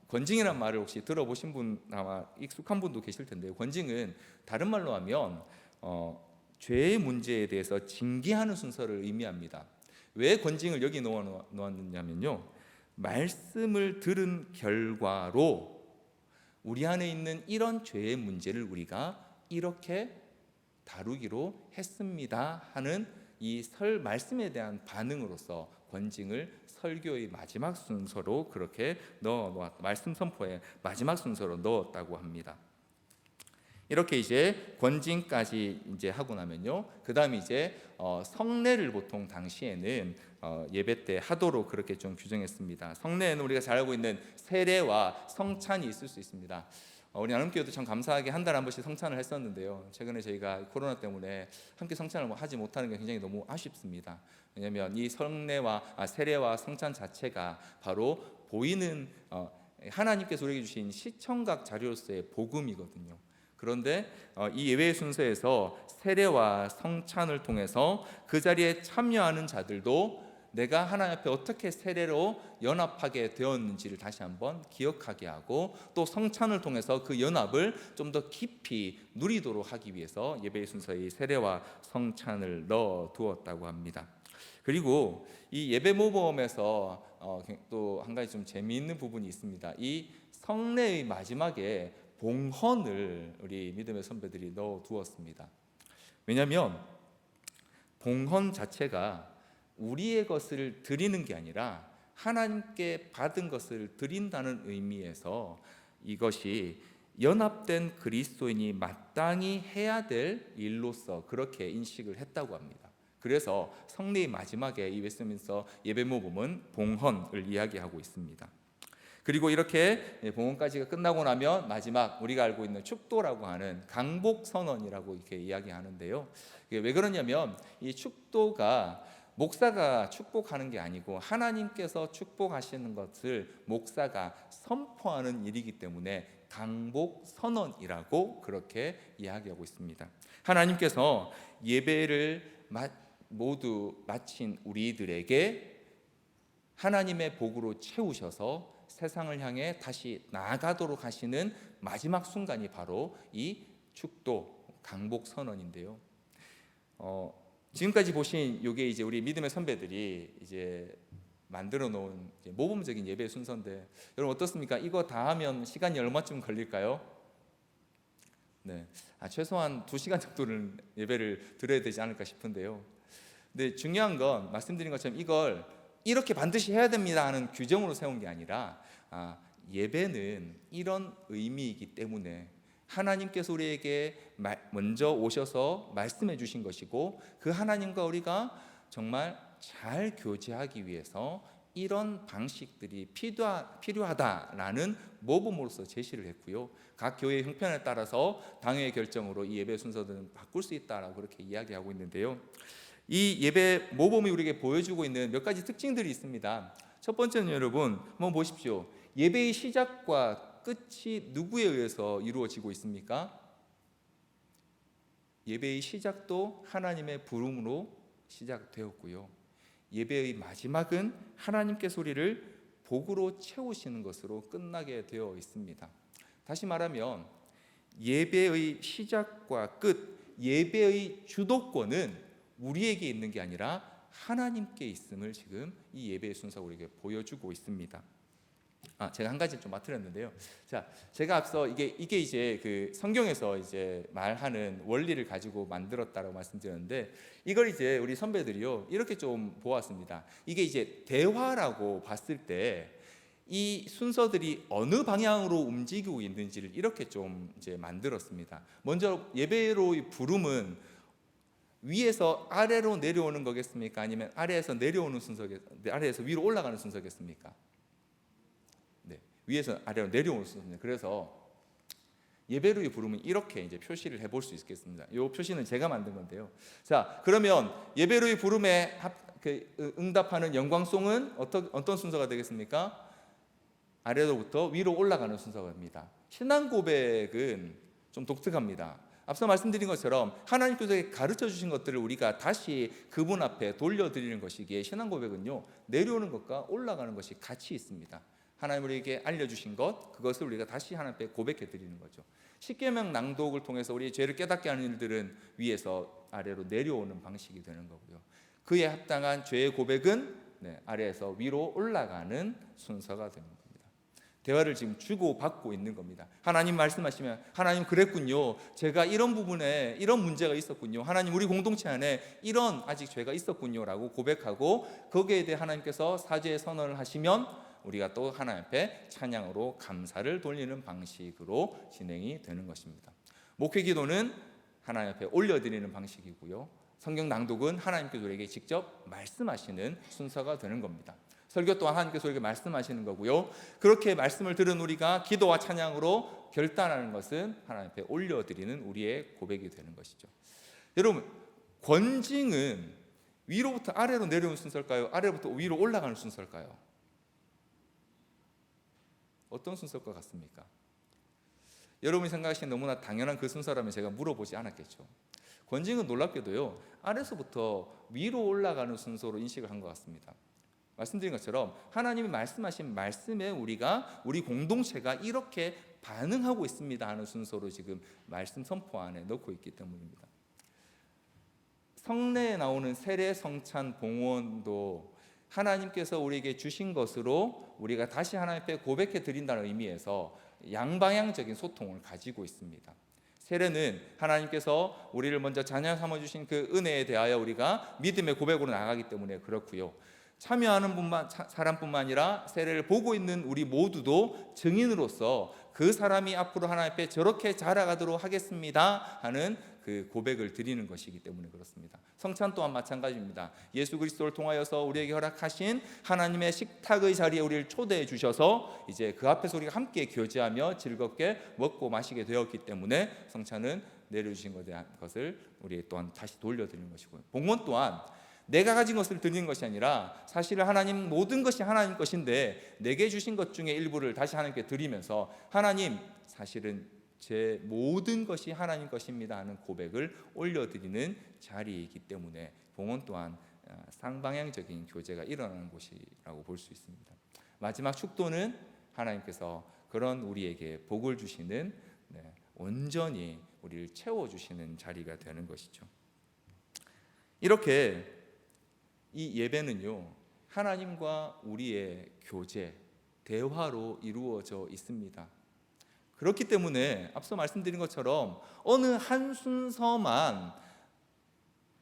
권징이라는 말을 혹시 들어보신 분 아마 익숙한 분도 계실 텐데요. 권징은 다른 말로 하면 죄의 문제에 대해서 징계하는 순서를 의미합니다. 왜 권징을 여기 넣어 놓았느냐면요, 말씀을 들은 결과로 우리 안에 있는 이런 죄의 문제를 우리가 이렇게 다루기로 했습니다 하는 이 말씀에 대한 반응으로서 권징을 설교의 마지막 순서로 그렇게 말씀 선포의 마지막 순서로 넣었다고 합니다. 이렇게 이제 권징까지 이제 하고 나면요, 그 다음에 이제 성례를 보통 당시에는 예배 때 하도록 그렇게 좀 규정했습니다. 성례는 우리가 잘 알고 있는 세례와 성찬이 있을 수 있습니다. 우리 나눔교회도 참 감사하게 한 달에 한 번씩 성찬을 했었는데요, 최근에 저희가 코로나 때문에 함께 성찬을 하지 못하는 게 굉장히 너무 아쉽습니다. 왜냐하면 이 세례와 성찬 자체가 바로 보이는 하나님께서 우리에게 주신 시청각 자료로서의 복음이거든요. 그런데 이 예배의 순서에서 세례와 성찬을 통해서 그 자리에 참여하는 자들도 내가 하나님 앞에 어떻게 세례로 연합하게 되었는지를 다시 한번 기억하게 하고, 또 성찬을 통해서 그 연합을 좀 더 깊이 누리도록 하기 위해서 예배의 순서에 세례와 성찬을 넣어 두었다고 합니다. 그리고 이 예배 모범에서 또 한 가지 좀 재미있는 부분이 있습니다. 이 성례의 마지막에 봉헌을 우리 믿음의 선배들이 넣어 두었습니다. 왜냐하면 봉헌 자체가 우리의 것을 드리는 게 아니라 하나님께 받은 것을 드린다는 의미에서 이것이 연합된 그리스도인이 마땅히 해야 될 일로서 그렇게 인식을 했다고 합니다. 그래서 성례의 마지막에 이 웨스트민스터 예배 모범은 봉헌을 이야기하고 있습니다. 그리고 이렇게 봉헌까지가 끝나고 나면 마지막 우리가 알고 있는 축도라고 하는 강복 선언이라고 이렇게 이야기하는데요. 이게 왜 그러냐면 이 축도가 목사가 축복하는 게 아니고 하나님께서 축복하시는 것을 목사가 선포하는 일이기 때문에 강복 선언이라고 그렇게 이야기하고 있습니다. 하나님께서 예배를 모두 마친 우리들에게 하나님의 복으로 채우셔서 세상을 향해 다시 나아가도록 하시는 마지막 순간이 바로 이 축도 강복 선언인데요. 지금까지 보신 이게 이제 우리 믿음의 선배들이 이제 만들어 놓은 모범적인 예배 순서인데, 여러분 어떻습니까? 이거 다 하면 시간이 얼마쯤 걸릴까요? 네, 최소한 2시간 정도는 예배를 드려야 되지 않을까 싶은데요. 근데 중요한 건 말씀드린 것처럼 이걸 이렇게 반드시 해야 됩니다 하는 규정으로 세운 게 아니라 예배는 이런 의미이기 때문에 하나님께서 우리에게 먼저 오셔서 말씀해 주신 것이고, 그 하나님과 우리가 정말 잘 교제하기 위해서 이런 방식들이 필요하다라는 모범으로서 제시를 했고요, 각 교회의 형편에 따라서 당회의 결정으로 이 예배 순서들은 바꿀 수 있다라고 그렇게 이야기하고 있는데요, 이 예배 모범이 우리에게 보여주고 있는 몇 가지 특징들이 있습니다. 첫 번째는 여러분 한번 보십시오. 예배의 시작과 끝이 누구에 의해서 이루어지고 있습니까? 예배의 시작도 하나님의 부름으로 시작되었고요, 예배의 마지막은 하나님께서 우리를 복으로 채우시는 것으로 끝나게 되어 있습니다. 다시 말하면 예배의 시작과 끝, 예배의 주도권은 우리에게 있는 게 아니라 하나님께 있음을 지금 이 예배의 순서가 우리에게 보여주고 있습니다. 제가 한 가지 좀 맡으렸는데요. 자, 제가 앞서 이게 이제 그 성경에서 이제 말하는 원리를 가지고 만들었다라고 말씀드렸는데, 이걸 이제 우리 선배들이요 이렇게 좀 보았습니다. 이게 이제 대화라고 봤을 때 이 순서들이 어느 방향으로 움직이고 있는지를 이렇게 좀 이제 만들었습니다. 먼저 예배로의 부름은 위에서 아래로 내려오는 거겠습니까? 아니면 아래에서 내려오는 아래에서 위로 올라가는 순서겠습니까? 네, 위에서 아래로 내려오는 순서입니다. 그래서 예배로의 부름은 이렇게 이제 표시를 해볼 수 있겠습니다. 이 표시는 제가 만든 건데요. 자, 그러면 예배로의 부름에 응답하는 영광송은 어떤 순서가 되겠습니까? 아래로부터 위로 올라가는 순서입니다. 신앙 고백은 좀 독특합니다. 앞서 말씀드린 것처럼 하나님께서 가르쳐 주신 것들을 우리가 다시 그분 앞에 돌려드리는 것이기에 신앙 고백은요 내려오는 것과 올라가는 것이 같이 있습니다. 하나님 우리에게 알려주신 것, 그것을 우리가 다시 하나님 앞에 고백해 드리는 거죠. 십계명 낭독을 통해서 우리의 죄를 깨닫게 하는 일들은 위에서 아래로 내려오는 방식이 되는 거고요. 그에 합당한 죄의 고백은 아래에서 위로 올라가는 순서가 되는 겁니다. 대화를 지금 주고받고 있는 겁니다. 하나님 말씀하시면 하나님 그랬군요. 제가 이런 부분에 이런 문제가 있었군요. 하나님 우리 공동체 안에 이런 아직 죄가 있었군요 라고 고백하고 거기에 대해 하나님께서 사죄의 선언을 하시면 우리가 또 하나님 앞에 찬양으로 감사를 돌리는 방식으로 진행이 되는 것입니다. 목회기도는 하나님 앞에 올려드리는 방식이고요. 성경 낭독은 하나님께서 우리에게 직접 말씀하시는 순서가 되는 겁니다. 설교 또한 하나님께서 우리에게 말씀하시는 거고요. 그렇게 말씀을 들은 우리가 기도와 찬양으로 결단하는 것은 하나님 앞에 올려드리는 우리의 고백이 되는 것이죠. 여러분, 권징은 위로부터 아래로 내려오는 순서일까요? 아래로부터 위로 올라가는 순서일까요? 어떤 순서일 것 같습니까? 여러분이 생각하시는 너무나 당연한 그 순서라면 제가 물어보지 않았겠죠. 권징은 놀랍게도요 아래서부터 위로 올라가는 순서로 인식을 한 것 같습니다. 말씀드린 것처럼 하나님이 말씀하신 말씀에 우리 공동체가 이렇게 반응하고 있습니다 하는 순서로 지금 말씀 선포 안에 넣고 있기 때문입니다. 성례에 나오는 세례, 성찬, 봉헌도 하나님께서 우리에게 주신 것으로 우리가 다시 하나님 앞에 고백해 드린다는 의미에서 양방향적인 소통을 가지고 있습니다. 세례는 하나님께서 우리를 먼저 자녀 삼아 주신 그 은혜에 대하여 우리가 믿음의 고백으로 나가기 때문에 그렇고요. 참여하는 사람뿐만 아니라 세례를 보고 있는 우리 모두도 증인으로서 그 사람이 앞으로 하나님 앞에 저렇게 자라가도록 하겠습니다 하는 그 고백을 드리는 것이기 때문에 그렇습니다. 성찬 또한 마찬가지입니다. 예수 그리스도를 통하여서 우리에게 허락하신 하나님의 식탁의 자리에 우리를 초대해 주셔서 이제 그 앞에서 우리가 함께 교제하며 즐겁게 먹고 마시게 되었기 때문에 성찬은 내려주신 것에 대한 것을 우리 또한 다시 돌려드리는 것이고요. 봉헌 또한 내가 가진 것을 드리는 것이 아니라 사실 하나님 모든 것이 하나님 것인데 내게 주신 것 중에 일부를 다시 하나님께 드리면서 하나님 사실은 제 모든 것이 하나님 것입니다 하는 고백을 올려드리는 자리이기 때문에 봉헌 또한 쌍방향적인 교제가 일어나는 곳이라고 볼 수 있습니다. 마지막 축도는 하나님께서 그런 우리에게 복을 주시는 온전히 우리를 채워주시는 자리가 되는 것이죠. 이렇게 이 예배는요 하나님과 우리의 교제, 대화로 이루어져 있습니다. 그렇기 때문에 앞서 말씀드린 것처럼 어느 한 순서만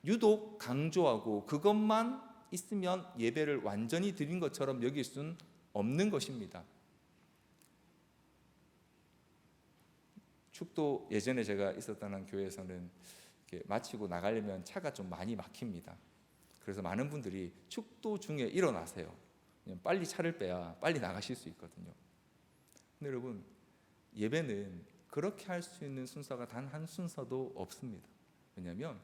유독 강조하고 그것만 있으면 예배를 완전히 드린 것처럼 여길 수는 없는 것입니다. 축도 예전에 제가 있었던 교회에서는 이렇게 마치고 나가려면 차가 좀 많이 막힙니다. 그래서 많은 분들이 축도 중에 일어나세요. 그냥 빨리 차를 빼야 빨리 나가실 수 있거든요. 근데 여러분 예배는 그렇게 할 수 있는 순서가 단 한 순서도 없습니다. 왜냐하면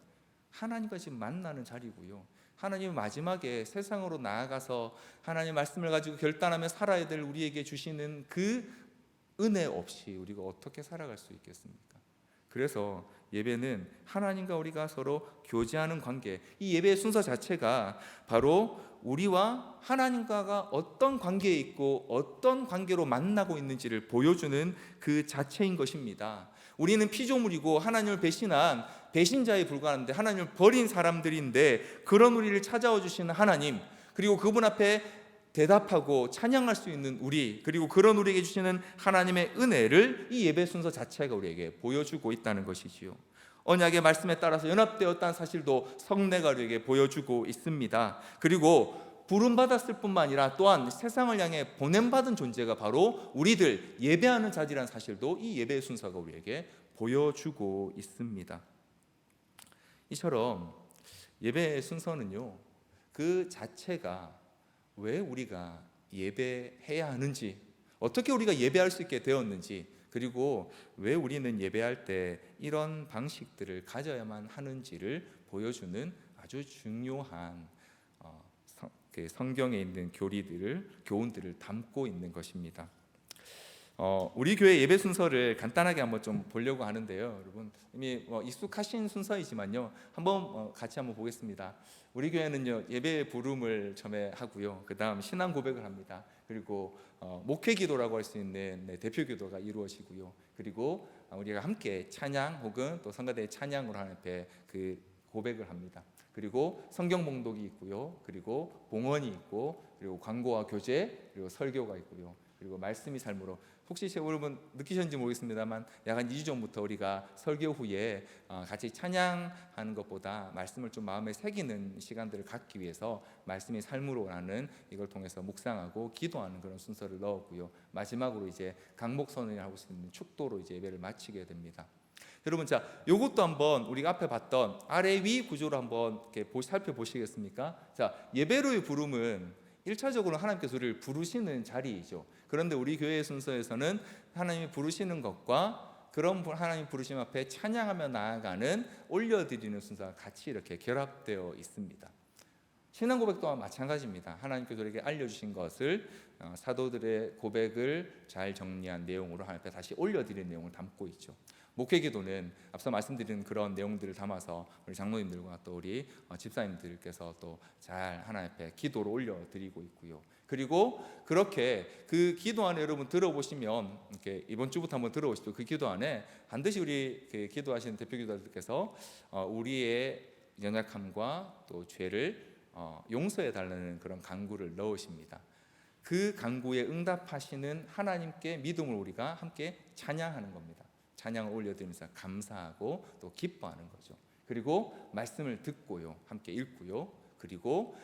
하나님과 지금 만나는 자리고요. 하나님은 마지막에 세상으로 나아가서 하나님의 말씀을 가지고 결단하며 살아야 될 우리에게 주시는 그 은혜 없이 우리가 어떻게 살아갈 수 있겠습니까? 그래서 예배는 하나님과 우리가 서로 교제하는 관계, 이 예배의 순서 자체가 바로 우리와 하나님과가 어떤 관계에 있고 어떤 관계로 만나고 있는지를 보여주는 그 자체인 것입니다. 우리는 피조물이고 하나님을 배신한 배신자에 불과한데, 하나님을 버린 사람들인데, 그런 우리를 찾아와 주시는 하나님, 그리고 그분 앞에 대답하고 찬양할 수 있는 우리, 그리고 그런 우리에게 주시는 하나님의 은혜를 이 예배 순서 자체가 우리에게 보여주고 있다는 것이지요. 언약의 말씀에 따라서 연합되었다는 사실도 성례가 우리에게 보여주고 있습니다. 그리고 부름받았을 뿐만 아니라 또한 세상을 향해 보냄받은 존재가 바로 우리들 예배하는 자들이라는 사실도 이 예배의 순서가 우리에게 보여주고 있습니다. 이처럼 예배의 순서는요, 그 자체가 왜 우리가 예배해야 하는지, 어떻게 우리가 예배할 수 있게 되었는지, 그리고 왜 우리는 예배할 때 이런 방식들을 가져야만 하는지를 보여주는 아주 중요한 성경에 있는 교훈들을 담고 있는 것입니다. 우리 교회 예배 순서를 간단하게 한번 좀 보려고 하는데요. 여러분 이미 익숙하신 순서이지만요, 한번 같이 한번 보겠습니다. 우리 교회는요, 예배 부름을 처음에 하고요, 그 다음 신앙 고백을 합니다. 그리고 목회 기도라고 할 수 있는 대표 기도가 이루어지고요, 그리고 우리가 함께 찬양 혹은 또 성가대의 찬양으로 하나님 앞에 그 고백을 합니다. 그리고 성경 봉독이 있고요, 그리고 봉헌이 있고, 그리고 광고와 교제, 그리고 설교가 있고요, 그리고 말씀이 삶으로. 혹시 여러분 느끼셨는지 모르겠습니다만 약 한 2주 전부터 우리가 설교 후에 같이 찬양하는 것보다 말씀을 좀 마음에 새기는 시간들을 갖기 위해서 말씀이 삶으로라는 이걸 통해서 묵상하고 기도하는 그런 순서를 넣었고요, 마지막으로 이제 강목 선언을 하고 있는 축도로 이제 예배를 마치게 됩니다. 여러분, 자, 요것도 한번 우리가 앞에 봤던 아래 위 구조로 한번 이렇게 살펴보시겠습니까? 자, 예배로의 부름은 1차적으로 하나님께서 우리를 부르시는 자리이죠. 그런데 우리 교회의 순서에서는 하나님이 부르시는 것과 그런 하나님 부르심 앞에 찬양하며 나아가는 올려드리는 순서가 같이 이렇게 결합되어 있습니다. 신앙 고백 또한 마찬가지입니다. 하나님께서 우리에게 알려주신 것을 사도들의 고백을 잘 정리한 내용으로 하나님 앞에 다시 올려드리는 내용을 담고 있죠. 목회 기도는 앞서 말씀드린 그런 내용들을 담아서 우리 장로님들과 또 우리 집사님들께서 또 잘 하나님 앞에 기도로 올려드리고 있고요. 그리고 그렇게 그 기도 안에 여러분 들어보시면, 이렇게 이번 주부터 한번 들어보시죠. 그 기도 안에 반드시 우리 그 기도하시는 대표 기도자들께서 우리의 연약함과 또 죄를 용서해 달라는 그런 간구를 넣으십니다. 그 간구에 응답하시는 하나님께 믿음을 우리가 함께 찬양하는 겁니다. 찬양을 올려드리면서 감사하고 또 기뻐하는 거죠. 그리고 말씀을 듣고요, 함께 읽고요. 그리고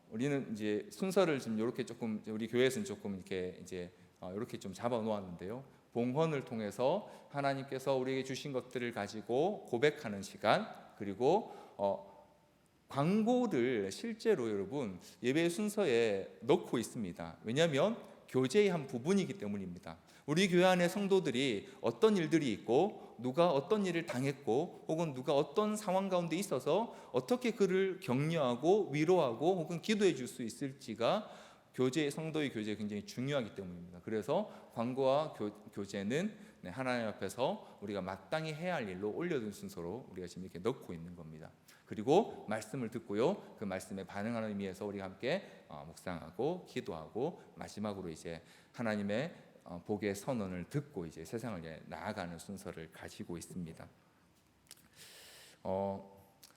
우리는 이제 순서를 지금 이렇게 조금, 우리 교회에서는 조금 이렇게 이제 이렇게 좀 잡아 놓았는데요. 봉헌을 통해서 하나님께서 우리에게 주신 것들을 가지고 고백하는 시간, 그리고 광고를 실제로 여러분 예배 순서에 넣고 있습니다. 왜냐하면 교제의 한 부분이기 때문입니다. 우리 교회 안에 성도들이 어떤 일들이 있고, 누가 어떤 일을 당했고, 혹은 누가 어떤 상황 가운데 있어서 어떻게 그를 격려하고 위로하고 혹은 기도해 줄 수 있을지가 성도의 교제에 굉장히 중요하기 때문입니다. 그래서 광고와 교제는 하나님 앞에서 우리가 마땅히 해야 할 일로 올려둔 순서로 우리가 지금 이렇게 넣고 있는 겁니다. 그리고 말씀을 듣고요, 그 말씀에 반응하는 의미에서 우리가 함께 묵상하고 기도하고, 마지막으로 이제 하나님의 복의 선언을 듣고 이제 세상을 나아가는 순서를 가지고 있습니다.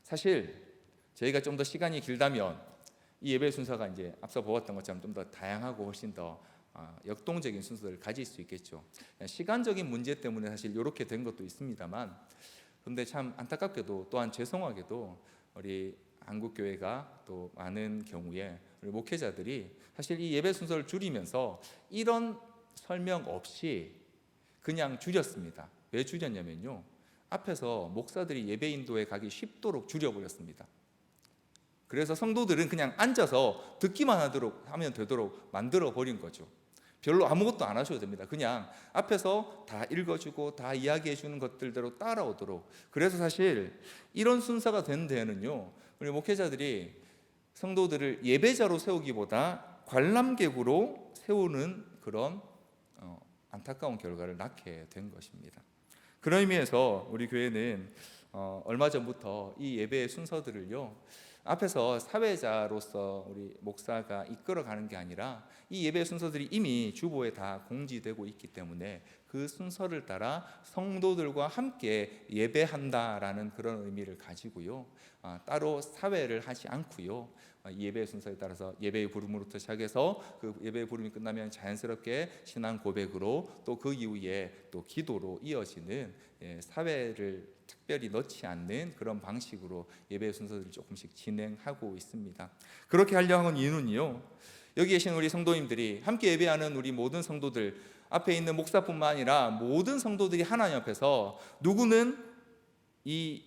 사실 저희가 좀 더 시간이 길다면 이 예배 순서가 이제 앞서 보았던 것처럼 좀 더 다양하고 훨씬 더 역동적인 순서를 가질 수 있겠죠. 시간적인 문제 때문에 사실 이렇게 된 것도 있습니다만, 그런데 참 안타깝게도 또한 죄송하게도 우리 한국 교회가 또 많은 경우에 우리 목회자들이 사실 이 예배 순서를 줄이면서 이런 설명 없이 그냥 줄였습니다. 왜 줄였냐면요, 앞에서 목사들이 예배 인도에 가기 쉽도록 줄여버렸습니다. 그래서 성도들은 그냥 앉아서 듣기만 하면 되도록 만들어 버린 거죠. 별로 아무것도 안 하셔도 됩니다. 그냥 앞에서 다 읽어주고 다 이야기해 주는 것들대로 따라오도록. 그래서 사실 이런 순서가 된 데에는요, 우리 목회자들이 성도들을 예배자로 세우기보다 관람객으로 세우는 그런 안타까운 결과를 낳게 된 것입니다. 그런 의미에서 우리 교회는 얼마 전부터 이 예배의 순서들을요, 앞에서 사회자로서 우리 목사가 이끌어가는 게 아니라 이 예배 순서들이 이미 주보에 다 공지되고 있기 때문에 그 순서를 따라 성도들과 함께 예배한다라는 그런 의미를 가지고요, 따로 사회를 하지 않고요, 예배 순서에 따라서 예배의 부름으로부터 시작해서 그 예배의 부름이 끝나면 자연스럽게 신앙 고백으로 또 그 이후에 또 기도로 이어지는, 사회를 특별히 넣지 않는 그런 방식으로 예배 순서들을 조금씩 진행하고 있습니다. 그렇게 하려고 하는 이유는요, 여기 계신 우리 성도님들이 함께 예배하는 우리 모든 성도들, 앞에 있는 목사뿐만 아니라 모든 성도들이 하나님 앞에서 누구는 이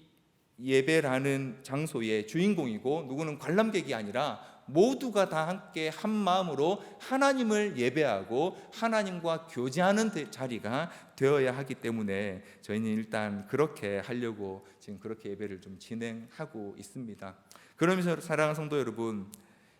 예배라는 장소의 주인공이고 누구는 관람객이 아니라 모두가 다 함께 한 마음으로 하나님을 예배하고 하나님과 교제하는 자리가 되어야 하기 때문에 저희는 일단 그렇게 하려고 지금 그렇게 예배를 좀 진행하고 있습니다. 그러면서 사랑하는 성도 여러분,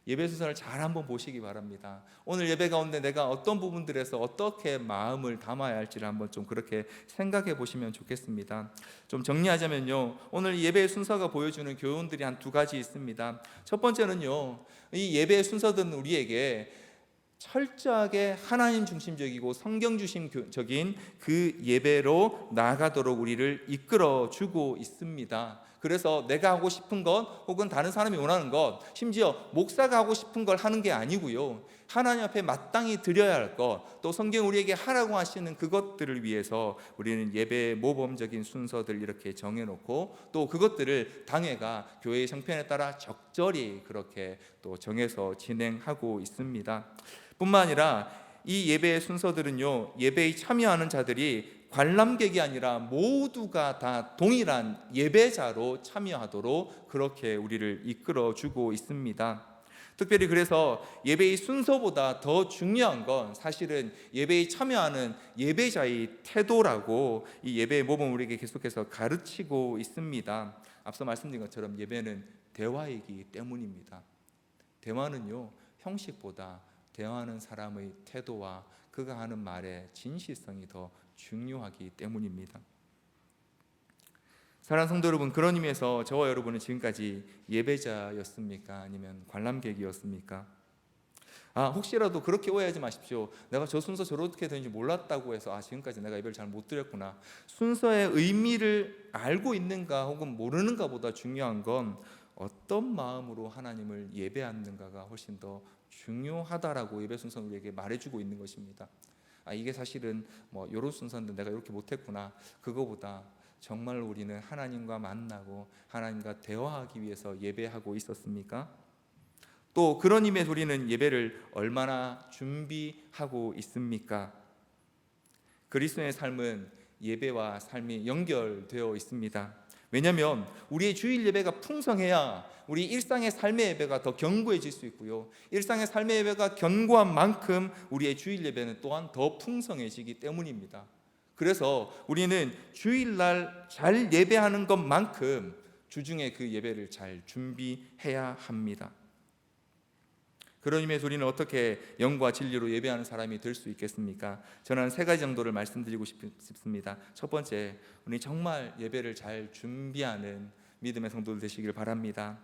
예배 순서를 잘 한번 보시기 바랍니다. 오늘 예배 가운데 내가 어떤 부분들에서 어떻게 마음을 담아야 할지를 한번 좀 그렇게 생각해 보시면 좋겠습니다. 좀 정리하자면요, 오늘 예배 순서가 보여주는 교훈들이 한 두 가지 있습니다. 첫 번째는요, 이 예배 순서들은 우리에게 철저하게 하나님 중심적이고 성경 중심적인 그 예배로 나아가도록 우리를 이끌어 주고 있습니다. 그래서 내가 하고 싶은 것 혹은 다른 사람이 원하는 것, 심지어 목사가 하고 싶은 걸 하는 게 아니고요, 하나님 앞에 마땅히 드려야 할 것, 또 성경 우리에게 하라고 하시는 그것들을 위해서 우리는 예배의 모범적인 순서들 이렇게 정해놓고 또 그것들을 당회가 교회의 형편에 따라 적절히 그렇게 또 정해서 진행하고 있습니다. 뿐만 아니라 이 예배의 순서들은요, 예배에 참여하는 자들이 관람객이 아니라 모두가 다 동일한 예배자로 참여하도록 그렇게 우리를 이끌어 주고 있습니다. 특별히 그래서 예배의 순서보다 더 중요한 건 사실은 예배에 참여하는 예배자의 태도라고 이 예배의 모범을 우리에게 계속해서 가르치고 있습니다. 앞서 말씀드린 것처럼 예배는 대화이기 때문입니다. 대화는요, 형식보다 대화하는 사람의 태도와 그가 하는 말의 진실성이 더 중요하기 때문입니다. 사랑하는 성도 여러분, 그런 의미에서 저와 여러분은 지금까지 예배자였습니까? 아니면 관람객이었습니까? 혹시라도 그렇게 오해하지 마십시오. 내가 저 순서 저렇게 되는지 몰랐다고 해서 지금까지 내가 예배를 잘 못 드렸구나. 순서의 의미를 알고 있는가 혹은 모르는가 보다 중요한 건 어떤 마음으로 하나님을 예배하는가가 훨씬 더 중요하다라고 예배 순서는 우리에게 말해주고 있는 것입니다. 이게 사실은 뭐 이런 순서인데 내가 이렇게 못했구나, 그거보다 정말 우리는 하나님과 만나고 하나님과 대화하기 위해서 예배하고 있었습니까? 또 그런 의미에서 우리는 예배를 얼마나 준비하고 있습니까? 그리스도의 삶은 예배와 삶이 연결되어 있습니다. 왜냐하면 우리의 주일 예배가 풍성해야 우리 일상의 삶의 예배가 더 견고해질 수 있고요, 일상의 삶의 예배가 견고한 만큼 우리의 주일 예배는 또한 더 풍성해지기 때문입니다. 그래서 우리는 주일날 잘 예배하는 것만큼 주중에 그 예배를 잘 준비해야 합니다. 그런 의미에서 우리는 어떻게 영과 진리로 예배하는 사람이 될 수 있겠습니까? 저는 세 가지 정도를 말씀드리고 싶습니다. 첫 번째, 우리 정말 예배를 잘 준비하는 믿음의 성도들 되시길 바랍니다.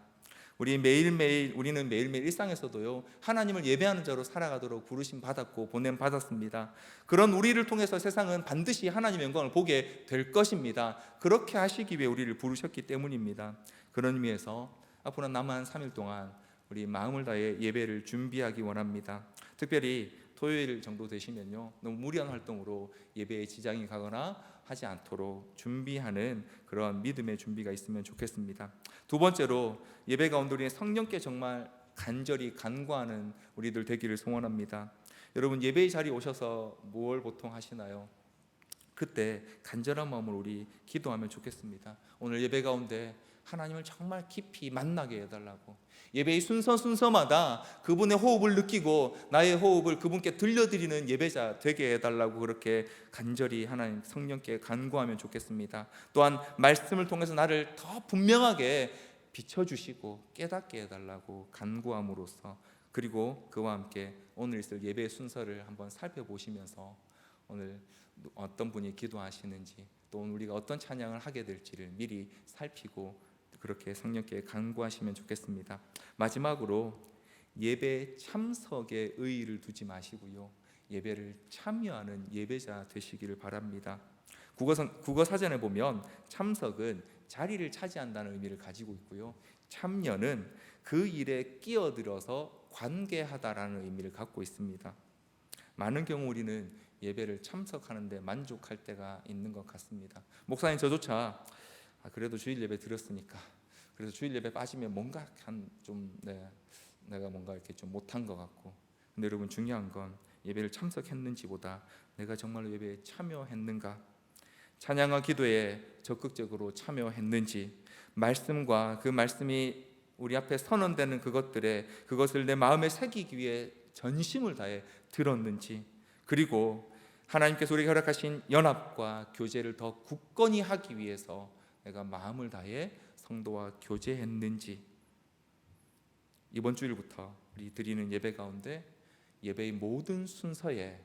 우리는 매일매일 일상에서도요, 하나님을 예배하는 자로 살아가도록 부르심 받았고 보냄 받았습니다. 그런 우리를 통해서 세상은 반드시 하나님의 영광을 보게 될 것입니다. 그렇게 하시기 위해 우리를 부르셨기 때문입니다. 그런 의미에서 앞으로 남은 3일 동안 우리 마음을 다해 예배를 준비하기 원합니다. 특별히 토요일 정도 되시면요, 너무 무리한 활동으로 예배에 지장이 가거나 하지 않도록 준비하는 그런 믿음의 준비가 있으면 좋겠습니다. 두 번째로, 예배 가운데 우리의 성령께 정말 간절히 간구하는 우리들 되기를 소원합니다. 여러분, 예배의 자리에 오셔서 뭘 보통 하시나요? 그때 간절한 마음으로 우리 기도하면 좋겠습니다. 오늘 예배 가운데 하나님을 정말 깊이 만나게 해달라고, 예배의 순서마다 그분의 호흡을 느끼고 나의 호흡을 그분께 들려드리는 예배자 되게 해달라고 그렇게 간절히 하나님 성령께 간구하면 좋겠습니다. 또한 말씀을 통해서 나를 더 분명하게 비춰주시고 깨닫게 해달라고 간구함으로써, 그리고 그와 함께 오늘 있을 예배 순서를 한번 살펴보시면서 오늘 어떤 분이 기도하시는지, 또 오늘 우리가 어떤 찬양을 하게 될지를 미리 살피고 그렇게 성령께 간구하시면 좋겠습니다. 마지막으로 예배 참석에 의의를 두지 마시고요, 예배를 참여하는 예배자 되시기를 바랍니다. 국어 사전에 보면 참석은 자리를 차지한다는 의미를 가지고 있고요, 참여는 그 일에 끼어들어서 관계하다라는 의미를 갖고 있습니다. 많은 경우 우리는 예배를 참석하는데 만족할 때가 있는 것 같습니다. 목사님, 저조차 그래도 주일 예배 드렸으니까, 그래서 주일 예배 빠지면 뭔가 내가 뭔가 이렇게 좀 못한 것 같고. 근데 여러분, 중요한 건 예배를 참석했는지보다 내가 정말로 예배에 참여했는가, 찬양과 기도에 적극적으로 참여했는지, 말씀과 그 말씀이 우리 앞에 선언되는 그것을 내 마음에 새기기 위해 전심을 다해 들었는지, 그리고 하나님께서 우리에게 허락하신 연합과 교제를 더 굳건히 하기 위해서 내가 마음을 다해 성도와 교제했는지, 이번 주일부터 우리 드리는 예배 가운데 예배의 모든 순서에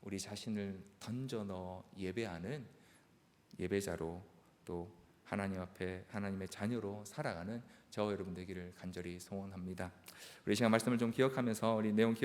우리 자신을 던져 넣어 예배하는 예배자로, 또 하나님 앞에 하나님의 자녀로 살아가는 저와 여러분 되기를 간절히 소원합니다. 우리 시간 말씀을 좀 기억하면서 우리 내용